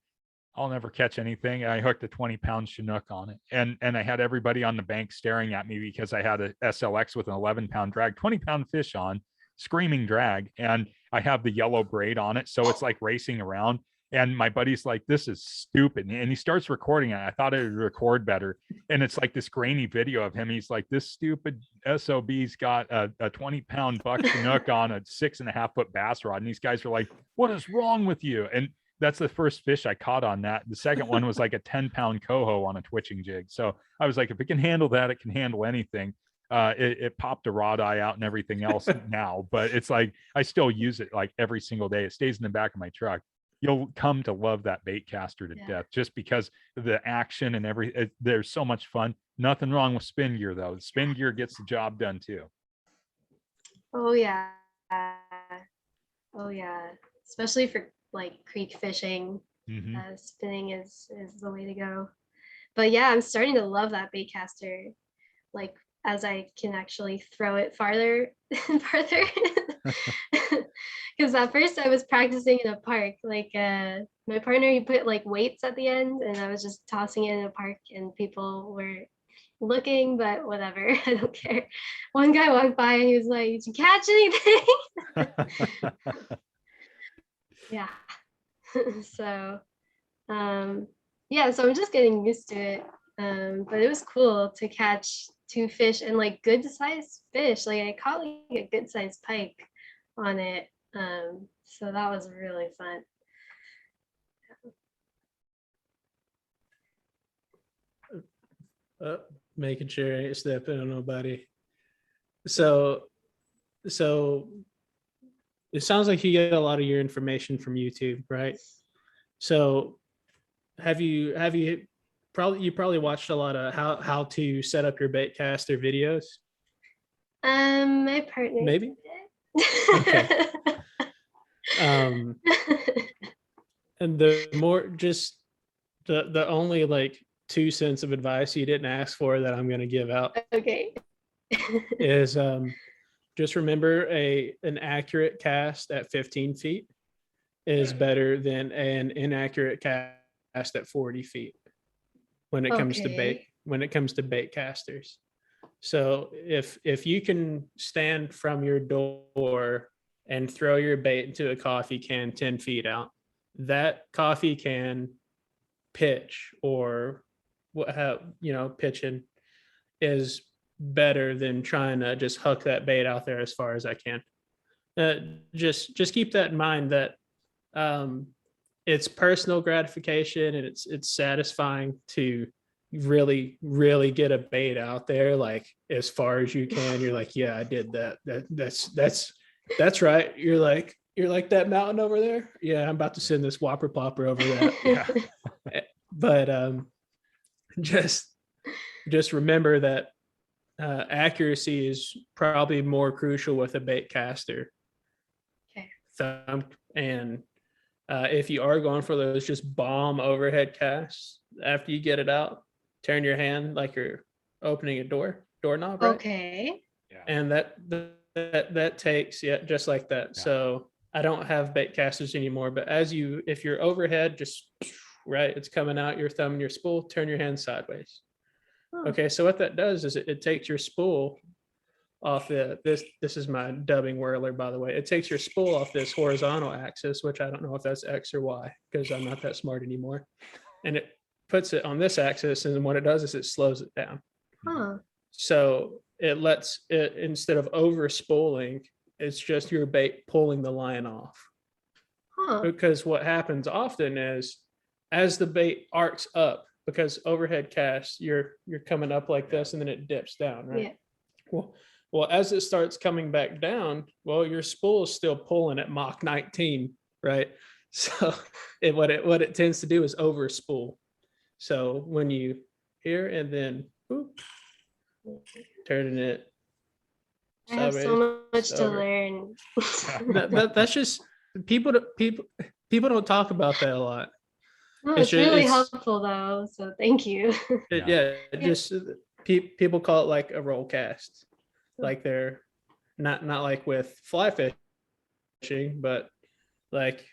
I'll never catch anything. I hooked a 20-pound Chinook on it. And I had everybody on the bank staring at me because I had a SLX with an 11-pound drag, 20-pound fish on, screaming drag. And I have the yellow braid on it. So it's like racing around. And my buddy's like, this is stupid. And he starts recording it. I thought it would record better. And it's like this grainy video of him. He's like, this stupid SOB's got a 20-pound buck Chinook on a 6.5-foot bass rod. And these guys are like, what is wrong with you? And that's the first fish I caught on that. The second one was like a 10-pound coho on a twitching jig. So I was like, if it can handle that, it can handle anything. It popped a rod eye out and everything else now, but it's like, I still use it like every single day. It stays in the back of my truck. You'll come to love that bait caster to death just because of the action and there's so much fun. Nothing wrong with spin gear though. Spin gear gets the job done too. Oh yeah. Oh yeah. Especially for like creek fishing. Spinning is the way to go. But yeah, I'm starting to love that bait caster. Like as I can actually throw it farther and farther. Because at first I was practicing in a park. Like my partner, he put like weights at the end and I was just tossing it in a park and people were looking, but whatever. I don't care. One guy walked by and he was like, did you catch anything? Yeah. So yeah, so I'm just getting used to it. But it was cool to catch 2 fish and like good sized fish. Like I caught like a good sized pike on it. So that was really fun. Making sure I ain't stepping on nobody. So it sounds like you get a lot of your information from YouTube, right? So have you probably watched a lot of how to set up your bait caster videos? My partner maybe did. Okay. And the more just the only like 2 cents of advice you didn't ask for that I'm going to give out Okay. is just remember an accurate cast at 15 feet is better than an inaccurate cast at 40 feet when it comes to bait casters. So if you can stand from your door and throw your bait into a coffee can 10 feet out, that coffee can pitch or pitching is better than trying to just hook that bait out there as far as I can. Just keep that in mind that it's personal gratification and it's satisfying to really get a bait out there like as far as you can. You're like, yeah, I did that. That's right. You're like that mountain over there. Yeah, I'm about to send this whopper plopper over that. Yeah. But just remember that accuracy is probably more crucial with a bait caster. Okay. And if you are going for those just bomb overhead casts, after you get it out, turn your hand like you're opening a doorknob, right? Okay. Yeah. And that takes just like that. Yeah. So I don't have bait casters anymore, but if you're overhead, just right, it's coming out, you're thumbing your spool, turn your hand sideways. Oh. Okay, so what that does is it takes your spool off this is my dubbing whirler, by the way. It takes your spool off this horizontal axis, which I don't know if that's X or Y because I'm not that smart anymore. And it puts it on this axis, and what it does is it slows it down. Huh. So it lets it, instead of over spooling, it's just your bait pulling the line off. Huh. Because what happens often is as the bait arcs up, because overhead casts, you're coming up like this and then it dips down, right? Yeah. Well, as it starts coming back down, your spool is still pulling at Mach 19, right? So what it tends to do is over spool. So when you here and then whoop, turning it. I have so much to learn. That's just people don't talk about that a lot. No, it's really helpful though. So thank you. Just people call it like a roll cast. Like they're not like with fly fishing, but like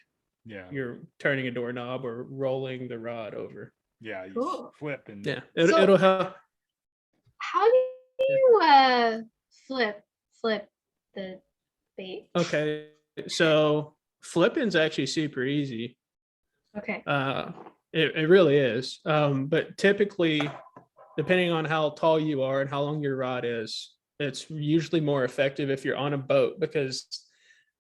you're turning a doorknob or rolling the rod over. Yeah, you flip and it'll help. How do you flip the bait? Okay, so flipping's actually super easy. Okay. It really is. But typically, depending on how tall you are and how long your rod is, it's usually more effective if you're on a boat, because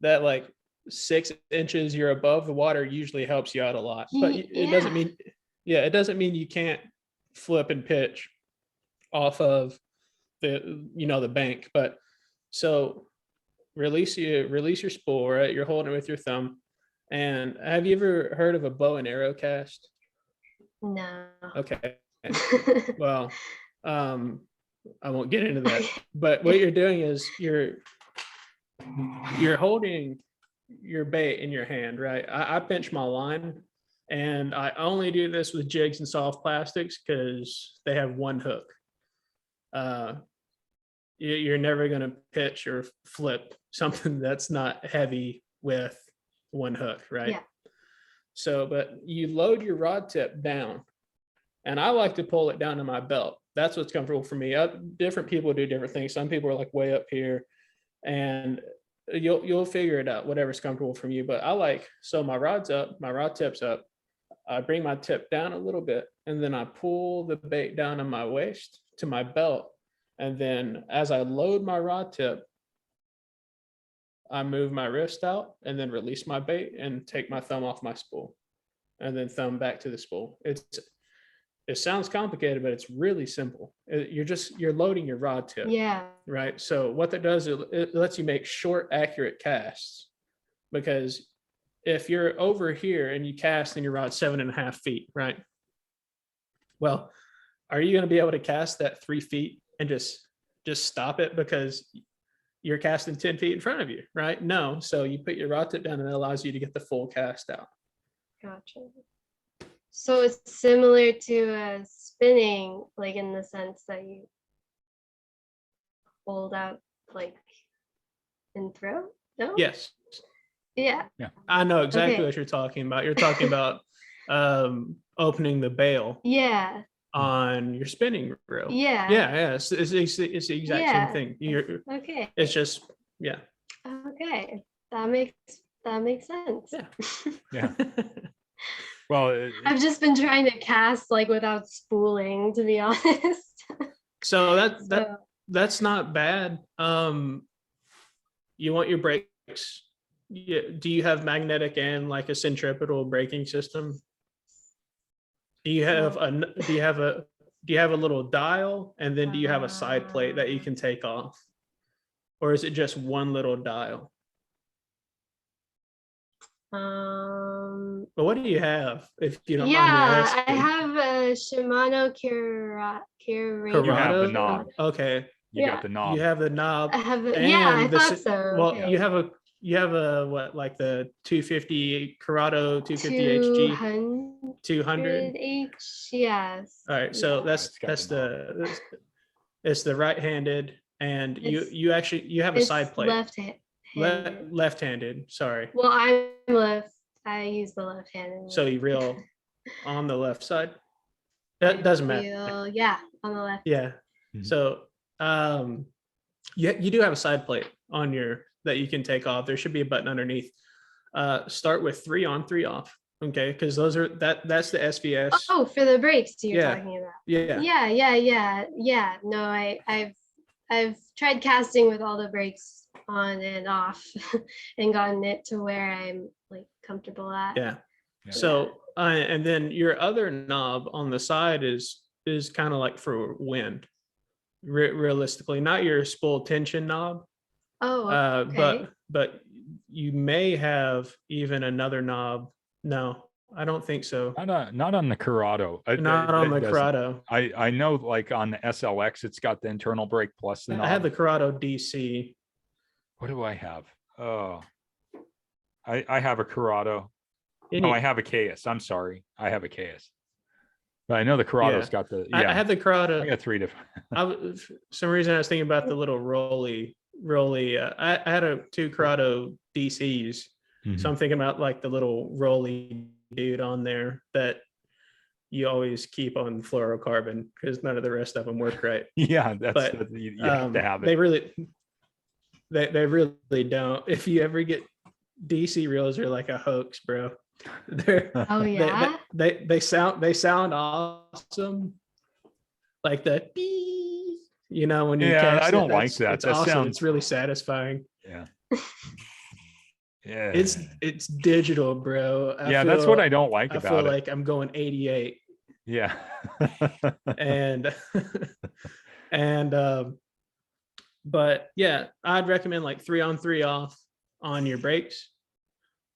that like 6 inches you're above the water usually helps you out a lot. But it doesn't mean, it doesn't mean you can't flip and pitch off of the bank. But so release your spool, right? You're holding it with your thumb. And have you ever heard of a bow and arrow cast? No. Okay. Well, I won't get into that. But what you're doing is you're holding your bait in your hand, right? I pinch my line, and I only do this with jigs and soft plastics because they have one hook. You're never going to pitch or flip something that's not heavy with one hook, right? Yeah. So, but you load your rod tip down, and I like to pull it down to my belt. That's what's comfortable for me. Different people do different things. Some people are like way up here, and you'll figure it out, whatever's comfortable for you. But so my rod's up, my rod tip's up. I bring my tip down a little bit, and then I pull the bait down to my waist to my belt. And then as I load my rod tip, I move my wrist out and then release my bait and take my thumb off my spool, and then thumb back to the spool. It sounds complicated, but it's really simple. You're loading your rod tip. Yeah. Right. So what that does is it lets you make short, accurate casts, because if you're over here and you cast and your rod's 7.5 feet, right? Well, are you going to be able to cast that 3 feet and just stop it because you're casting 10 feet in front of you, right? No. So you put your rod tip down, and it allows you to get the full cast out. Gotcha. So it's similar to spinning, like in the sense that you hold out like and throw? No? Yes. Yeah. I know exactly Okay. what you're talking about. You're talking about opening the bail Yeah. on your spinning reel. Yeah. Yeah. It's the exact same thing. Okay. It's just, yeah. Okay. That makes sense. Yeah. Yeah. Well, I've just been trying to cast like without spooling, to be honest. So that's not bad. You want your brakes. Yeah. Do you have magnetic and like a centripetal braking system? Do you have a little dial, and then do you have a side plate that you can take off? Or is it just one little dial? But what do you have, if you don't mind me asking? I have a Shimano Curado. you have the knob. Okay. You got the knob. You have the knob. I have it. and Yeah, I thought so. Well, Okay. you have a what, like the 250 Corrado 250 HG 200 H. Yes. All right, so It's that's got it's the right-handed, and you have a It's side plate. Left-handed. Sorry. Well, I'm left. I use the left-handed. So you reel on the left side. That doesn't matter. Yeah, on the left. Yeah. Mhm. So you do have a side plate on that you can take off. There should be a button underneath. Start with 3 on, 3 off. Okay, because that's the SVS. Oh, for the brakes you're talking about. Yeah. No, I've tried casting with all the brakes on and off and gotten it to where I'm like comfortable at. Yeah. So and then your other knob on the side is kind of like for wind. Realistically, not your spool tension knob. Oh, okay. But you may have even another knob. No, I don't think so. Not on the Corrado. Not on the Corrado. I know, like on the SLX, it's got the internal brake plus the knob. I have the Corrado DC. What do I have? Oh, I have a Corrado. I I have a KS. I'm sorry, I have a KS. But I know the Corrado's got the. I had the Corrado. I got 3 different. For some reason, I was thinking about the little rolly. I had 2 Corrado DCs. So I'm thinking about like the little rolly dude on there that you always keep on fluorocarbon, because none of the rest of them work right. Yeah, you have to have it. They really don't. If you ever get DC reels, are like a hoax, bro. Oh yeah. They sound awesome. Like the bee, when you Yeah, I cast it, don't like that. it's That awesome. sounds It's really satisfying. yeah. Yeah. It's digital, bro. Yeah, that's what I don't like I feel about it. like I'm going 88. Yeah. And and but yeah, I'd recommend like 3-on-3 off on your breaks.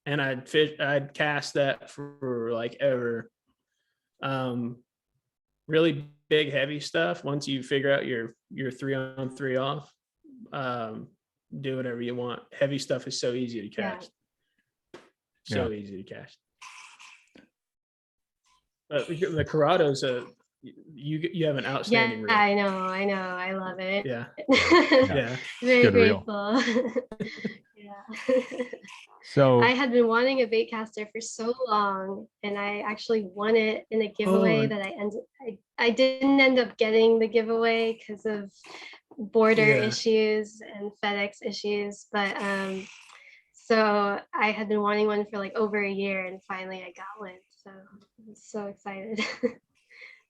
And I'd cast that for like ever. Really big heavy stuff. Once you figure out your 3-on-3 off, do whatever you want. Heavy stuff is so easy to cast. So easy to cast. The Corrado's you have an outstanding reel. I know. I love it. Yeah. Yeah. Very Good reel. grateful. Yeah. So I had been wanting a bait caster for so long, and I actually won it in a giveaway that I didn't end up getting the giveaway because of border issues and FedEx issues. But so I had been wanting one for like over a year, and finally I got one. So I'm so excited.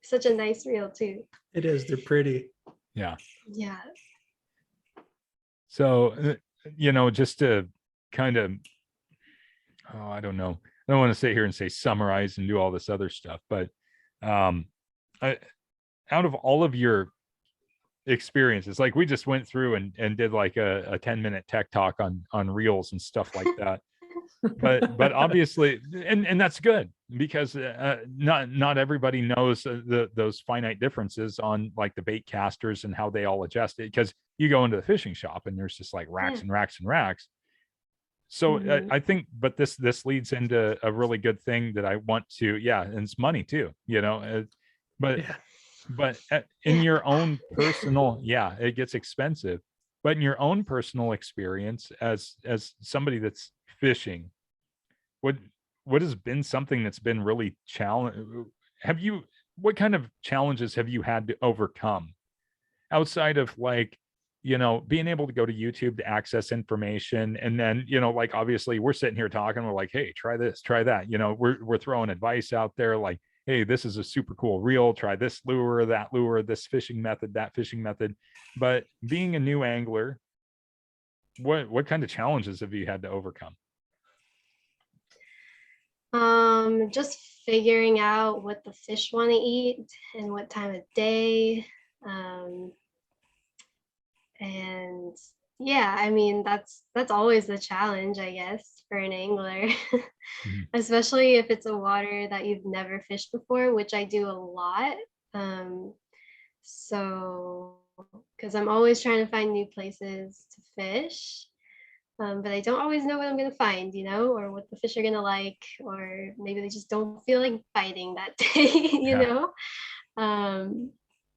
Such a nice reel too. It is. They're pretty. yeah. Yeah. So just to kind of I don't know. I don't want to sit here and say summarize and do all this other stuff, but out of all of your experiences, like we just went through and did like a 10-minute tech talk on reels and stuff like that. but obviously, and that's good because not everybody knows those finite differences on like the bait casters and how they all adjust it, because you go into the fishing shop and there's just like racks and racks and racks. So I think, but this leads into a really good thing that I want to, and it's money too, but in your own personal, it gets expensive, but in your own personal experience as somebody that's fishing, what has been something that's been really challenging? What kind of challenges have you had to overcome outside of like, being able to go to YouTube to access information? And then, like, obviously we're sitting here talking, we're like, hey, try this, try that. We're throwing advice out there like, hey, this is a super cool reel. Try this lure, that lure, this fishing method, that fishing method. But being a new angler, what kind of challenges have you had to overcome? Just figuring out what the fish want to eat and what time of day. And I mean, that's always the challenge, I guess, for an angler, especially if it's a water that you've never fished before, which I do a lot. So, because I'm always trying to find new places to fish, but I don't always know what I'm going to find, or what the fish are going to like, or maybe they just don't feel like biting that day,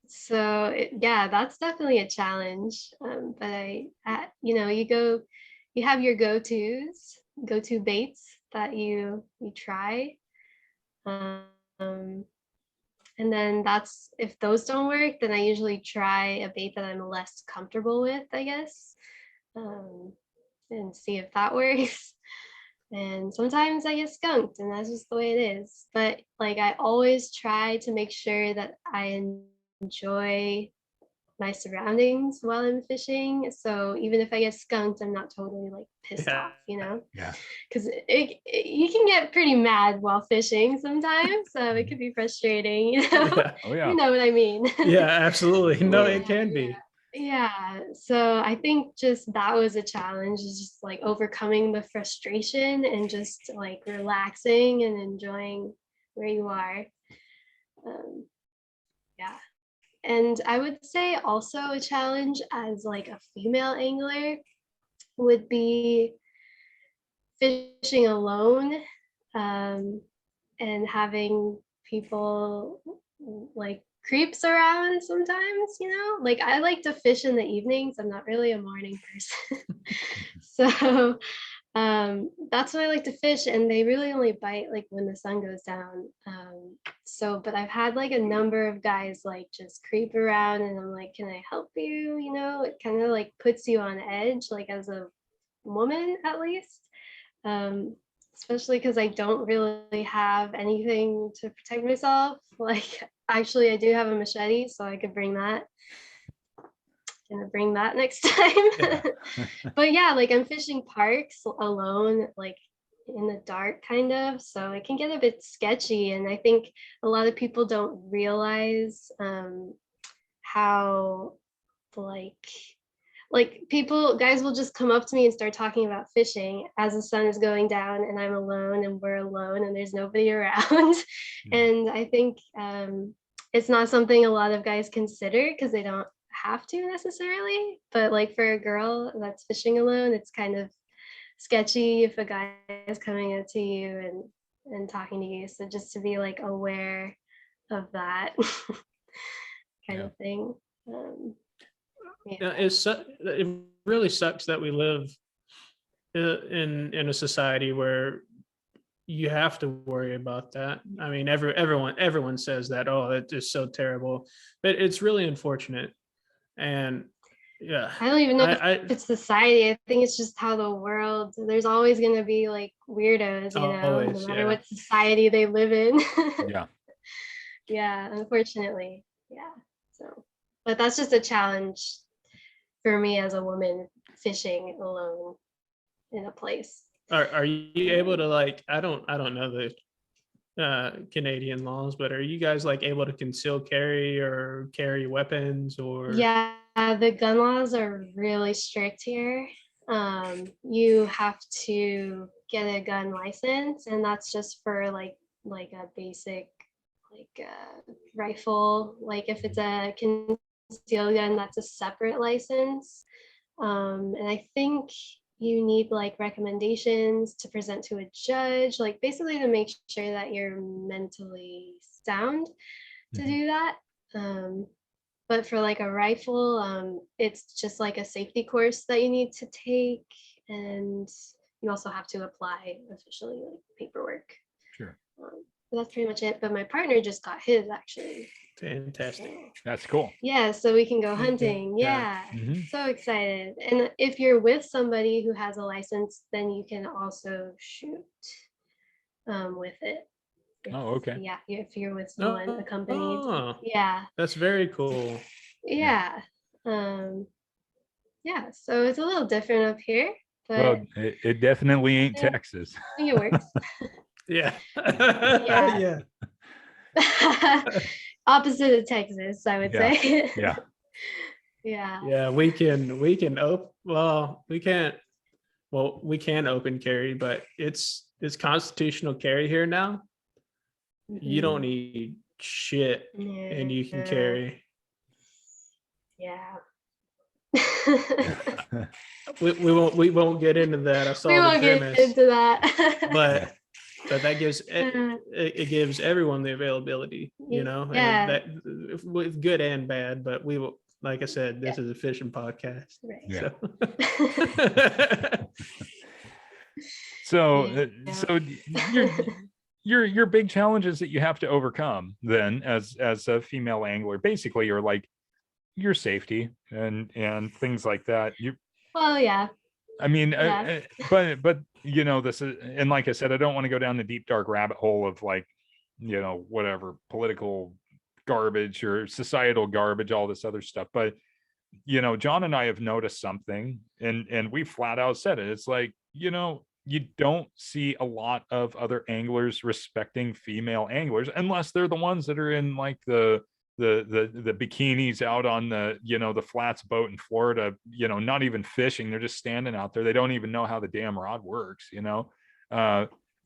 So that's definitely a challenge. But you have your go-to baits that you try. And then if those don't work, then I usually try a bait that I'm less comfortable with, I guess, and see if that works. And sometimes I get skunked, and that's just the way it is. But like, I always try to make sure that I enjoy my surroundings while I'm fishing. So even if I get skunked, I'm not totally like pissed off, Yeah. Because you can get pretty mad while fishing sometimes. So it could be frustrating, Oh, yeah. You know what I mean? Yeah, absolutely. No, it can be. Yeah. So I think just that was a challenge, is just like overcoming the frustration and just like relaxing and enjoying where you are. And I would say also a challenge as like a female angler would be fishing alone, and having people like creeps around sometimes, like I like to fish in the evenings. I'm not really a morning person. So that's when I like to fish, and they really only bite like when the sun goes down. But I've had like a number of guys like just creep around, and I'm like, can I help you? It kind of like puts you on edge, like as a woman at least. especially because I don't really have anything to protect myself. Like, actually, I do have a machete, so I could bring that. Gonna bring that next time. Yeah. But yeah, like I'm fishing parks alone, like in the dark kind of, so it can get a bit sketchy. And I think a lot of people don't realize how like people guys will just come up to me and start talking about fishing as the sun is going down and I'm alone and we're alone and there's nobody around. And I think it's not something a lot of guys consider because they don't have to necessarily, but like for a girl that's fishing alone, it's kind of sketchy if a guy is coming up to you and talking to you. So just to be like aware of that kind of thing. Yeah, it really sucks that we live in a society where you have to worry about that. I mean, everyone says that, oh, it's just so terrible, but it's really unfortunate. And yeah, I don't even know if it's society. I think it's just how the world, there's always going to be like weirdos, you know, always, no matter yeah. what society they live in. Yeah. Yeah, unfortunately. Yeah. So, but that's just a challenge for me as a woman fishing alone in a place. Are you able to, like, I don't know the Canadian laws, but are you guys like able to conceal carry or carry weapons or? Yeah, the gun laws are really strict here. You have to get a gun license, and that's just for like a basic rifle. Like if it's a concealed gun, that's a separate license. And I think you need like recommendations to present to a judge, like basically to make sure that you're mentally sound to do that. But for like a rifle, it's just like a safety course that you need to take, and you also have to apply officially, like paperwork. Sure. But that's pretty much it. But my partner just got his actually. Fantastic. So, That's cool. yeah, so we can go hunting. Yeah. Yeah. So excited. And if you're with somebody who has a license, then you can also shoot with it. Oh, okay. Yeah, if you're with someone accompanied. Oh, Yeah. that's very cool. Yeah. Yeah, so it's a little different up here, but Well, it definitely ain't Yeah. Texas. I think it works. Yeah. Yeah. Yeah. Opposite of Texas, I would Yeah. say. Yeah. Yeah. Yeah, we can open, we can open carry, but it's constitutional carry here now. You don't need shit and you can carry. Yeah. We won't get into that. I saw We the won't get grimace, into that. but that gives it gives everyone the availability, you know, Yeah. and that with good and bad. But we will, like I said, this is a fishing podcast. Right. Yeah. So. So your big challenges that you have to overcome then as a female angler basically are like your safety and things like that. Well, yeah. I mean, Yeah. but you know, this is, and like I said, I don't want to go down the deep dark rabbit hole of like, you know, whatever political garbage or societal garbage, all this other stuff. But you know, John and I have noticed something, and we flat out said it. It's like, you know, you don't see a lot of other anglers respecting female anglers unless they're the ones that are in like the bikinis out on the, you know, the flats boat in Florida, you know, not even fishing. They're just standing out there. They don't even know how the damn rod works, you know.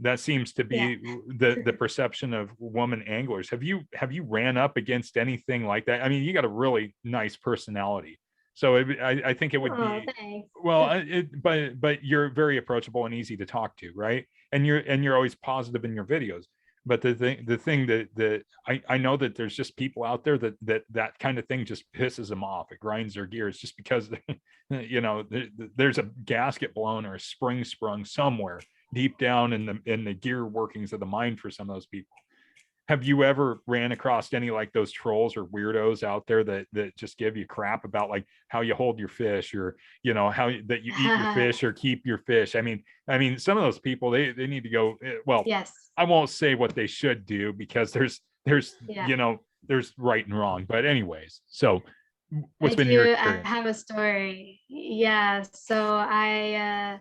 That seems to be the perception of woman anglers. Have you ran up against anything like that? I mean, you got a really nice personality. So I think it would be, thanks. well, but you're very approachable and easy to talk to, right? And you're always positive in your videos. But the thing that I know that there's just people out there that kind of thing just pisses them off. It grinds their gears just because, you know, there's a gasket blown or a spring sprung somewhere deep down in the gear workings of the mind for some of those people. have you ever ran across any like those trolls or weirdos out there that just give you crap about like how you hold your fish, or how that you eat your fish or keep your fish? I mean some of those people, they need to go, well, Yes. I won't say what they should do, because there's Yeah. there's right and wrong, but anyways, so what's I been your do. I experience? have a story. Yeah. So I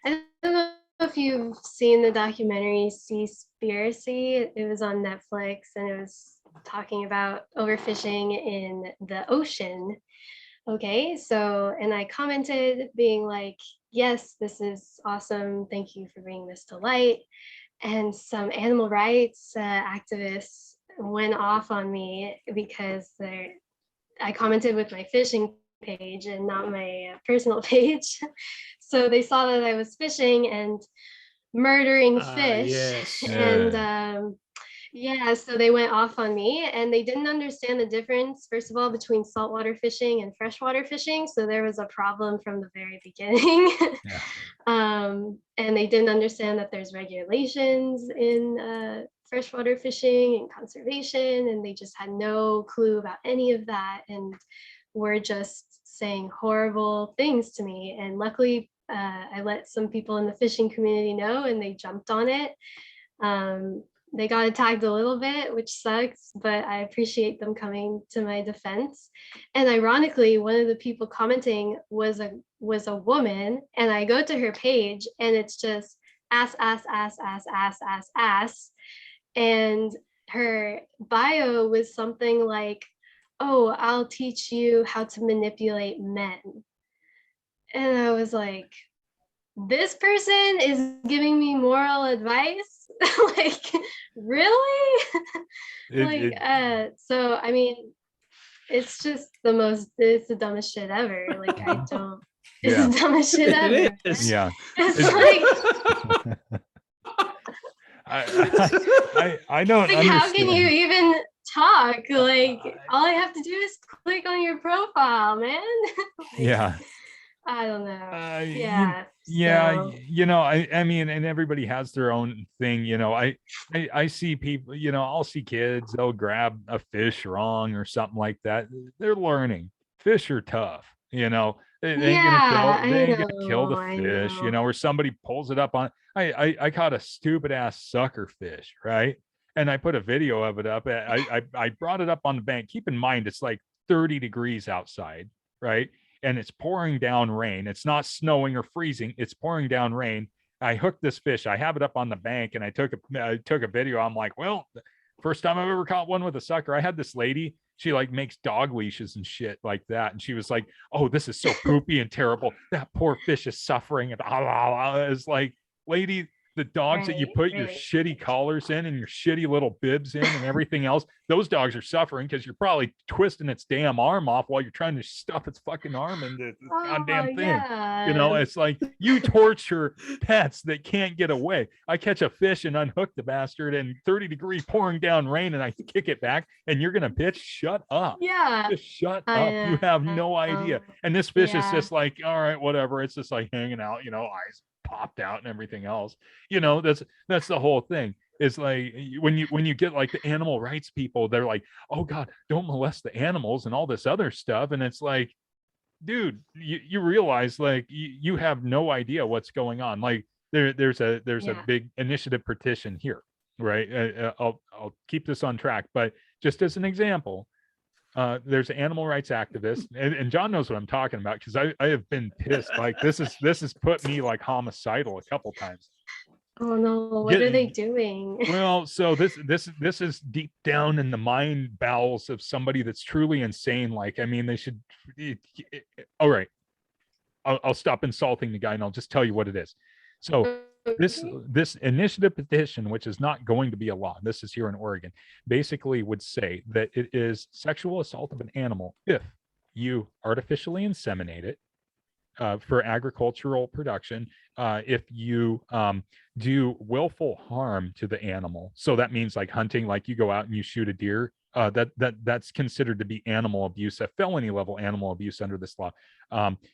don't know if you've seen the documentary Seaspiracy. It was on Netflix, and it was talking about overfishing in the ocean. Okay, so, and I commented being like, yes, this is awesome. Thank you for bringing this to light. And some animal rights activists went off on me because I commented with my fishing page and not my personal page. So they saw that I was fishing and murdering fish. Yes. And yeah, so they went off on me, and they didn't understand the difference, first of all, between saltwater fishing and freshwater fishing. So there was a problem from the very beginning. Yeah. And they didn't understand that there's regulations in freshwater fishing and conservation, and they just had no clue about any of that, and were just saying horrible things to me. And luckily, I let some people in the fishing community know, and they jumped on it. They got attacked a little bit, which sucks, but I appreciate them coming to my defense. And ironically, one of the people commenting was a woman, and I go to her page, and it's just ass, ass, ass, ass, ass, ass, ass. And her bio was something like, "Oh, I'll teach you how to manipulate men." And I was like, this person is giving me moral advice? Like, really? So I mean, it's just it's the dummest shit ever. Like, I don't, it's Yeah. the dumbest shit ever. It is. Yeah. It's like, I don't like, how understand. can you even talk? Like, all I have to do is click on your profile, man. Like, Yeah. I don't know. Yeah, So, I mean, and everybody has their own thing. I see people, I'll see kids, they'll grab a fish wrong or something like that. They're learning. Fish are tough, they ain't gonna yeah, they I ain't gonna kill the know, I fish, know. or somebody pulls it up on. I caught a stupid ass sucker fish, right? And I put a video of it up. I brought it up on the bank. Keep in mind, it's like 30 degrees outside, right? And it's pouring down rain. It's not snowing or freezing. It's pouring down rain. I hooked this fish. I have it up on the bank, and I took a video. I'm like, well, first time I've ever caught one with a sucker. I had this lady. She like makes dog leashes and shit like that, and she was like, "Oh, this is so poopy and terrible. That poor fish is suffering." And it's like, lady, the dogs that you put your Right. shitty collars in and your shitty little bibs in and everything else, those dogs are suffering because you're probably twisting its damn arm off while you're trying to stuff its fucking arm into this goddamn thing. Yeah. It's like you torture pets that can't get away. I catch a fish and unhook the bastard, and 30-degree pouring down rain, and I kick it back, and you're gonna bitch? Shut up. Yeah. Just shut I up. You have no know. idea. And this fish is Yeah. just like, all right, whatever. It's just like hanging out, eyes popped out and everything else. That's the whole thing. It's like when you get like the animal rights people, they're like, oh God, don't molest the animals and all this other stuff. And it's like, dude, you realize like you have no idea what's going on. Like there's a Yeah. big initiative petition here, right? I'll keep this on track, but just as an example, there's an animal rights activist, and John knows what I'm talking about, because I have been pissed. Like this has put me like homicidal a couple times. Oh no, what are they doing? Well, so this is deep down in the mind bowels of somebody that's truly insane. Like, I mean, they should. All right, I'll stop insulting the guy, and I'll just tell you what it is. So this initiative petition, which is not going to be a law, this is here in Oregon, basically would say that it is sexual assault of an animal if you artificially inseminate it for agricultural production, if you do willful harm to the animal. So that means like hunting, like you go out and you shoot a deer, that's considered to be animal abuse, a felony level animal abuse under this law.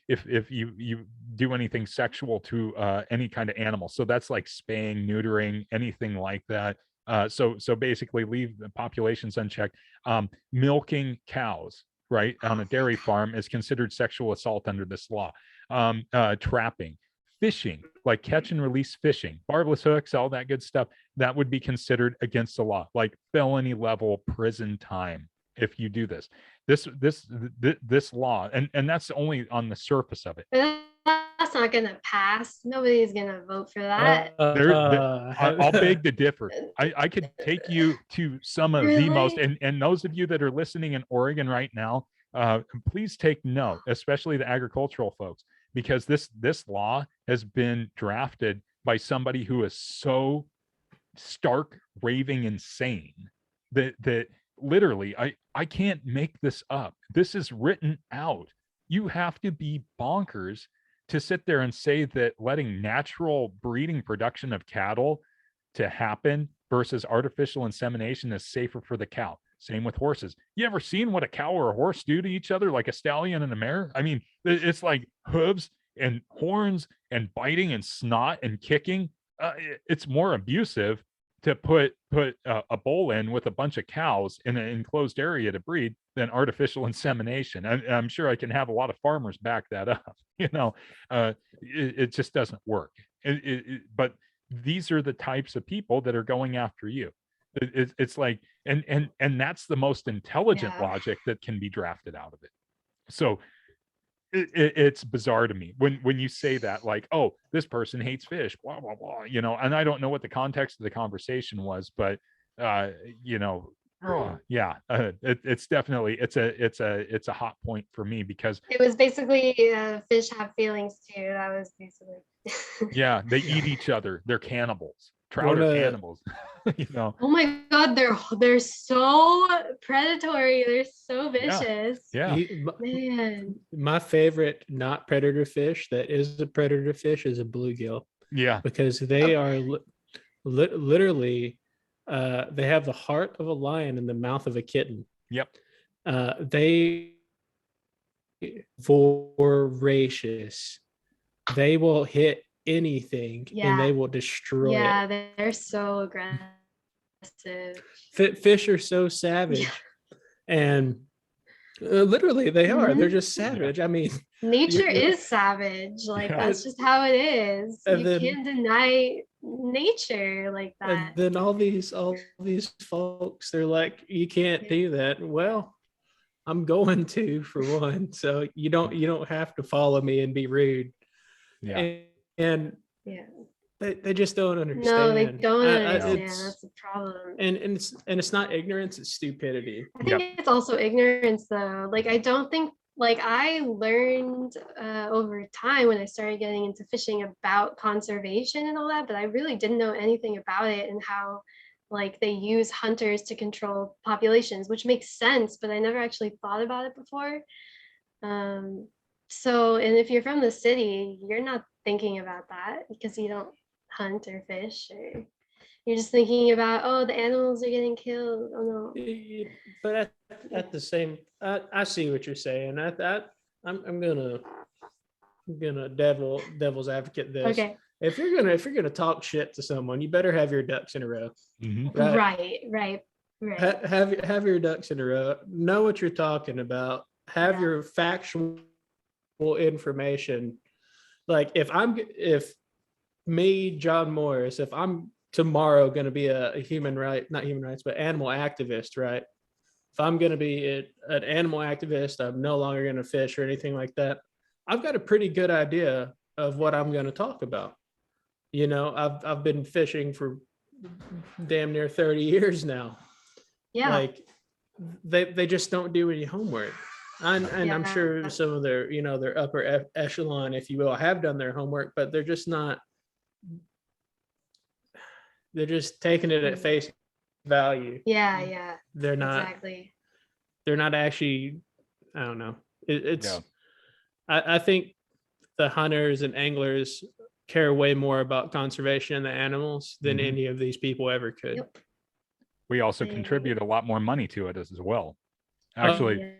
If you do anything sexual to any kind of animal, so that's like spaying, neutering, anything like that, So basically leave the populations unchecked. Milking cows, right, on a dairy farm is considered sexual assault under this law. Trapping, fishing, like catch and release fishing, barbless hooks, all that good stuff, that would be considered against the law, like felony level prison time if you do this. This law, and that's only on the surface of it. But that's not gonna pass. Nobody's gonna vote for that. I'll beg to differ. I could take you to some of the most, Really? and those of you that are listening in Oregon right now, please take note, especially the agricultural folks, because this law has been drafted by somebody who is so stark raving insane that literally I can't make this up. This is written out. You have to be bonkers to sit there and say that letting natural breeding production of cattle to happen versus artificial insemination is safer for the cow. Same with horses. You ever seen what a cow or a horse do to each other, like a stallion and a mare? I mean, it's like hooves and horns and biting and snot and kicking. It's more abusive to put a bowl in with a bunch of cows in an enclosed area to breed than artificial insemination. I'm sure I can have a lot of farmers back that up. It just doesn't work. But these are the types of people that are going after you. It's like, and that's the most intelligent logic that can be drafted out of it. So it's bizarre to me when you say that, like, oh, this person hates fish, blah blah blah, and I don't know what the context of the conversation was, but it's definitely it's a hot point for me, because It was basically fish have feelings too. That was basically. they eat each other. They're cannibals. Trout are cannibals. Oh my God, they're so predatory. They're so vicious. Yeah. Man. My favorite not predator fish that is a predator fish is a bluegill. Yeah. Because they are literally, they have the heart of a lion and the mouth of a kitten. Yep. They voracious. They will hit anything and they will destroy it. Yeah, they're so aggressive. Fish are so savage. And literally they are. They're just savage. I mean, nature is savage. Like that's just how it is. You can't deny nature like that. And then all these folks, they're like, you can't do that. Well, I'm going to, for one. So you don't have to follow me and be rude. Yeah. And they just don't understand. No, they don't understand. That's the problem. And it's not ignorance, it's stupidity. I think it's also ignorance though. Like I don't think, like I learned over time when I started getting into fishing about conservation and all that, but I really didn't know anything about it and how like they use hunters to control populations, which makes sense, but I never actually thought about it before. So, and if you're from the city, you're not thinking about that because you don't hunt or fish, or you're just thinking about, oh, the animals are getting killed. Oh no. But at the same, I see what you're saying. I'm gonna devil's advocate this. Okay. If you're gonna talk shit to someone, you better have your ducks in a row. Mm-hmm. Right. Have your ducks in a row. Know what you're talking about. Have your factual information. Like if me, John Morris, if I'm tomorrow going to be a not human rights, but animal activist, right? If I'm going to be an animal activist, I'm no longer going to fish or anything like that. I've got a pretty good idea of what I'm going to talk about. I've been fishing for damn near 30 years now. Yeah. Like they just don't do any homework. And I'm sure some of their, their upper echelon, if you will, have done their homework, but they're just not. They're just taking it at face value. Yeah. They're not. Exactly. They're not actually. I don't know. I think the hunters and anglers care way more about conservation and the animals than any of these people ever could. Yep. We also contribute a lot more money to it as well. Actually,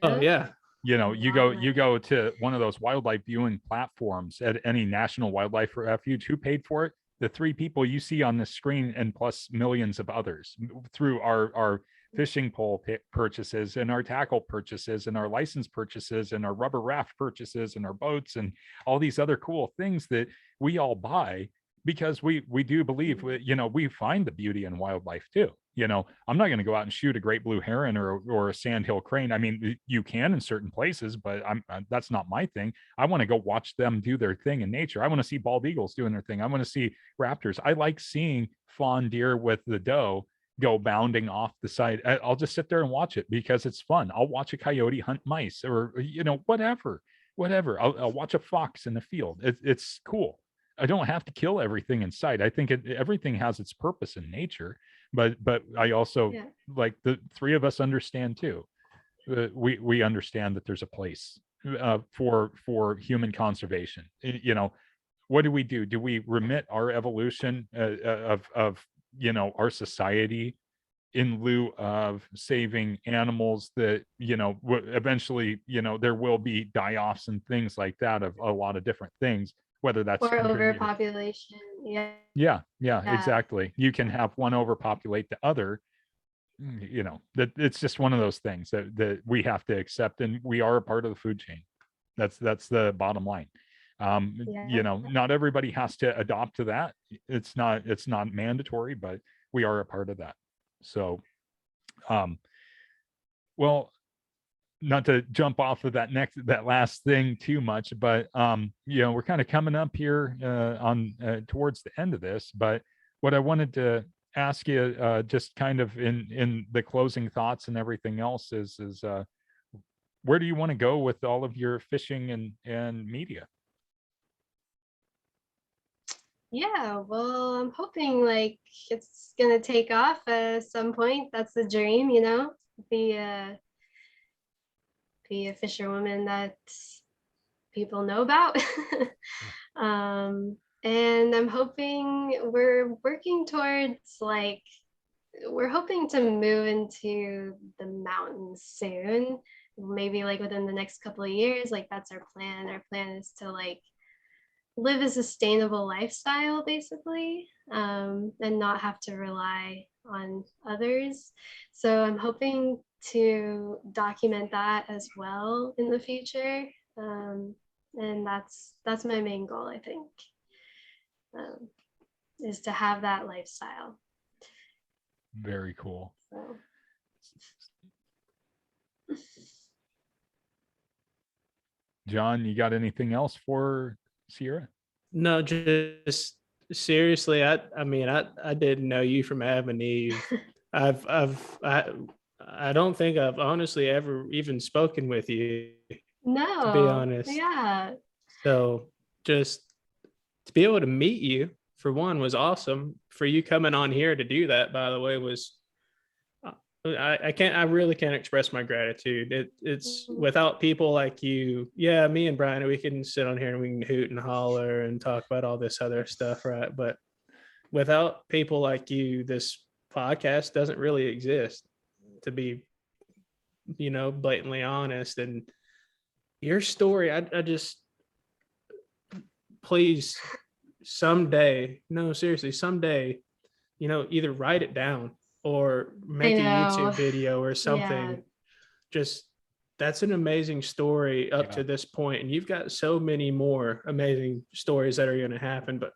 you go to one of those wildlife viewing platforms at any national wildlife refuge. Who paid for it? the three people you see on the screen, and plus millions of others through our fishing pole purchases and our tackle purchases and our license purchases and our rubber raft purchases and our boats and all these other cool things that we all buy because we do believe, you know, we find the beauty in wildlife too. You know, I'm not going to go out and shoot a great blue heron or a sandhill crane. I mean, you can in certain places, but that's not my thing. I want to go watch them do their thing in nature. I want to see bald eagles doing their thing. I want to see raptors. I like seeing fawn deer with the doe go bounding off the side. I'll just sit there and watch it because it's fun. I'll watch a coyote hunt mice or, you know, whatever. I'll watch a fox in the field. It's cool. I don't have to kill everything in sight. I think everything has its purpose in nature, but I also like the three of us understand too. We understand that there's a place for human conservation. You know, what do? Do we remit our evolution of you know, our society in lieu of saving animals that, you know, eventually, you know, there will be die-offs and things like that of a lot of different things, whether that's or overpopulation. Yeah, exactly. You can have one overpopulate the other. You know, that it's just one of those things that we have to accept, and we are a part of the food chain. That's the bottom line. You know, not everybody has to adopt to that. It's not mandatory, but we are a part of that. So well, not to jump off of that last thing too much, but you know, we're kind of coming up here on towards the end of this. But what I wanted to ask you, just kind of in the closing thoughts and everything else, is where do you want to go with all of your fishing and media? Yeah, well, I'm hoping like it's gonna take off at some point. That's the dream, you know, be a fisherwoman that people know about. And I'm hoping we're working towards like, we're hoping to move into the mountains soon, maybe like within the next couple of years. Like that's our plan. Our plan is to like live a sustainable lifestyle basically, and not have to rely on others. So I'm hoping to document that as well in the future, and that's my main goal, I think, is to have that lifestyle. Very cool. So. John, you got anything else for Sierra? No, just seriously, I mean, I didn't know you from Adam and Eve. I don't think I've honestly ever even spoken with you. No, to be honest. Yeah. So just to be able to meet you, for one, was awesome. For you coming on here to do that, by the way, was I really can't express my gratitude. It's without people like you. Yeah, me and Brian, we can sit on here and we can hoot and holler and talk about all this other stuff, right? But without people like you, this podcast doesn't really exist, to be, you know, blatantly honest. And your story, I just, please, someday, no, seriously, someday, you know, either write it down or make a YouTube video or something. Yeah. Just, that's an amazing story up to this point. And you've got so many more amazing stories that are going to happen. But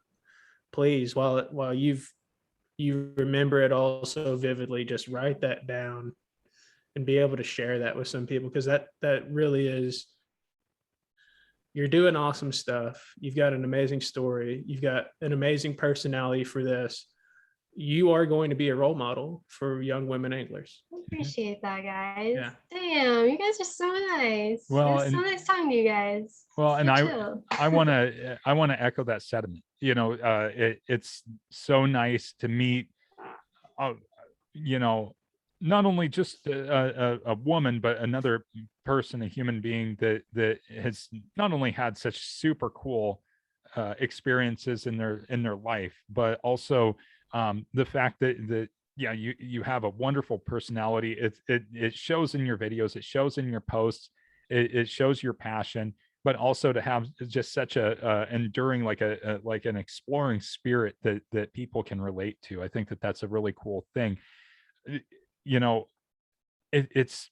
please, while you remember it all so vividly, just write that down and be able to share that with some people, because that really is, you're doing awesome stuff. You've got an amazing story. You've got an amazing personality for this. You are going to be a role model for young women anglers. I appreciate that, guys. Yeah. Damn, you guys are so nice. Well, it's so nice talking to you guys. Well, so and I want to echo that sentiment. You know, it's so nice to meet, you know, not only just a woman, but another person, a human being that has not only had such super cool experiences in their life, but also the fact that yeah, you have a wonderful personality. It shows in your videos, it shows in your posts, it shows your passion. but also to have just such a enduring, like like an exploring spirit that people can relate to. I think that that's a really cool thing. You know, it's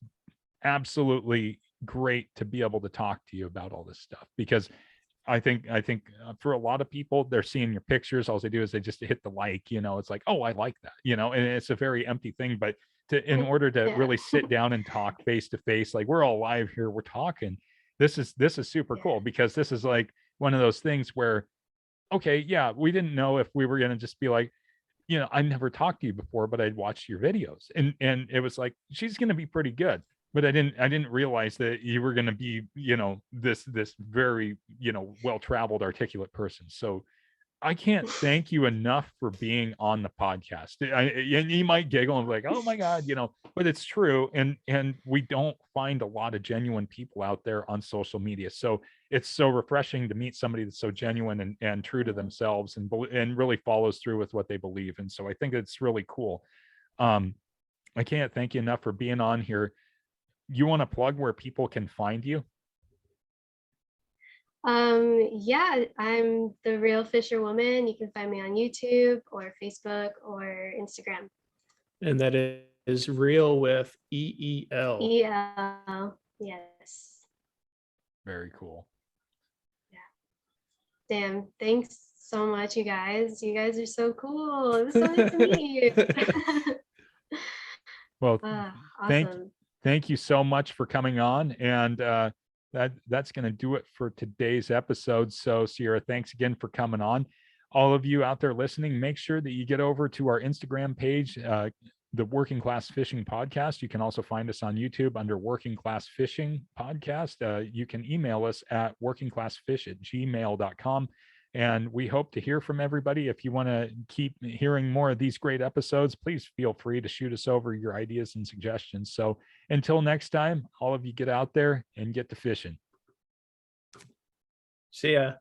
absolutely great to be able to talk to you about all this stuff, because I think for a lot of people, they're seeing your pictures. All they do is they just hit the like, it's like, oh, I like that, and it's a very empty thing. But in order to Yeah. really sit down and talk face to face, like we're all live here, we're talking. This is super Yeah. cool, because this is like one of those things where, okay, yeah, we didn't know if we were going to just be like, I never talked to you before, but I'd watched your videos, and it was like, she's going to be pretty good. But I didn't realize that you were going to be, this very, well-traveled, articulate person. So I can't thank you enough for being on the podcast. And you might giggle and be like, oh my God, but it's true. And we don't find a lot of genuine people out there on social media. So it's so refreshing to meet somebody that's so genuine and true to themselves, and really follows through with what they believe. And so I think it's really cool. I can't thank you enough for being on here. You want to plug where people can find you? Yeah, I'm TheReelFisherWoman. You can find me on YouTube or Facebook or Instagram. And that is real with EEL. EL. Yes. Very cool. Damn. Thanks so much, you guys. You guys are so cool. It was so nice to meet you. Well, Awesome. thank you so much for coming on. And that's going to do it for today's episode. So Sierra, thanks again for coming on. All of you out there listening, make sure that you get over to our Instagram page, the Working Class Fishing Podcast. You can also find us on YouTube under Working Class Fishing Podcast. You can email us at workingclassfish@gmail.com. And we hope to hear from everybody. If you want to keep hearing more of these great episodes, please feel free to shoot us over your ideas and suggestions. So until next time, all of you get out there and get to fishing. See ya.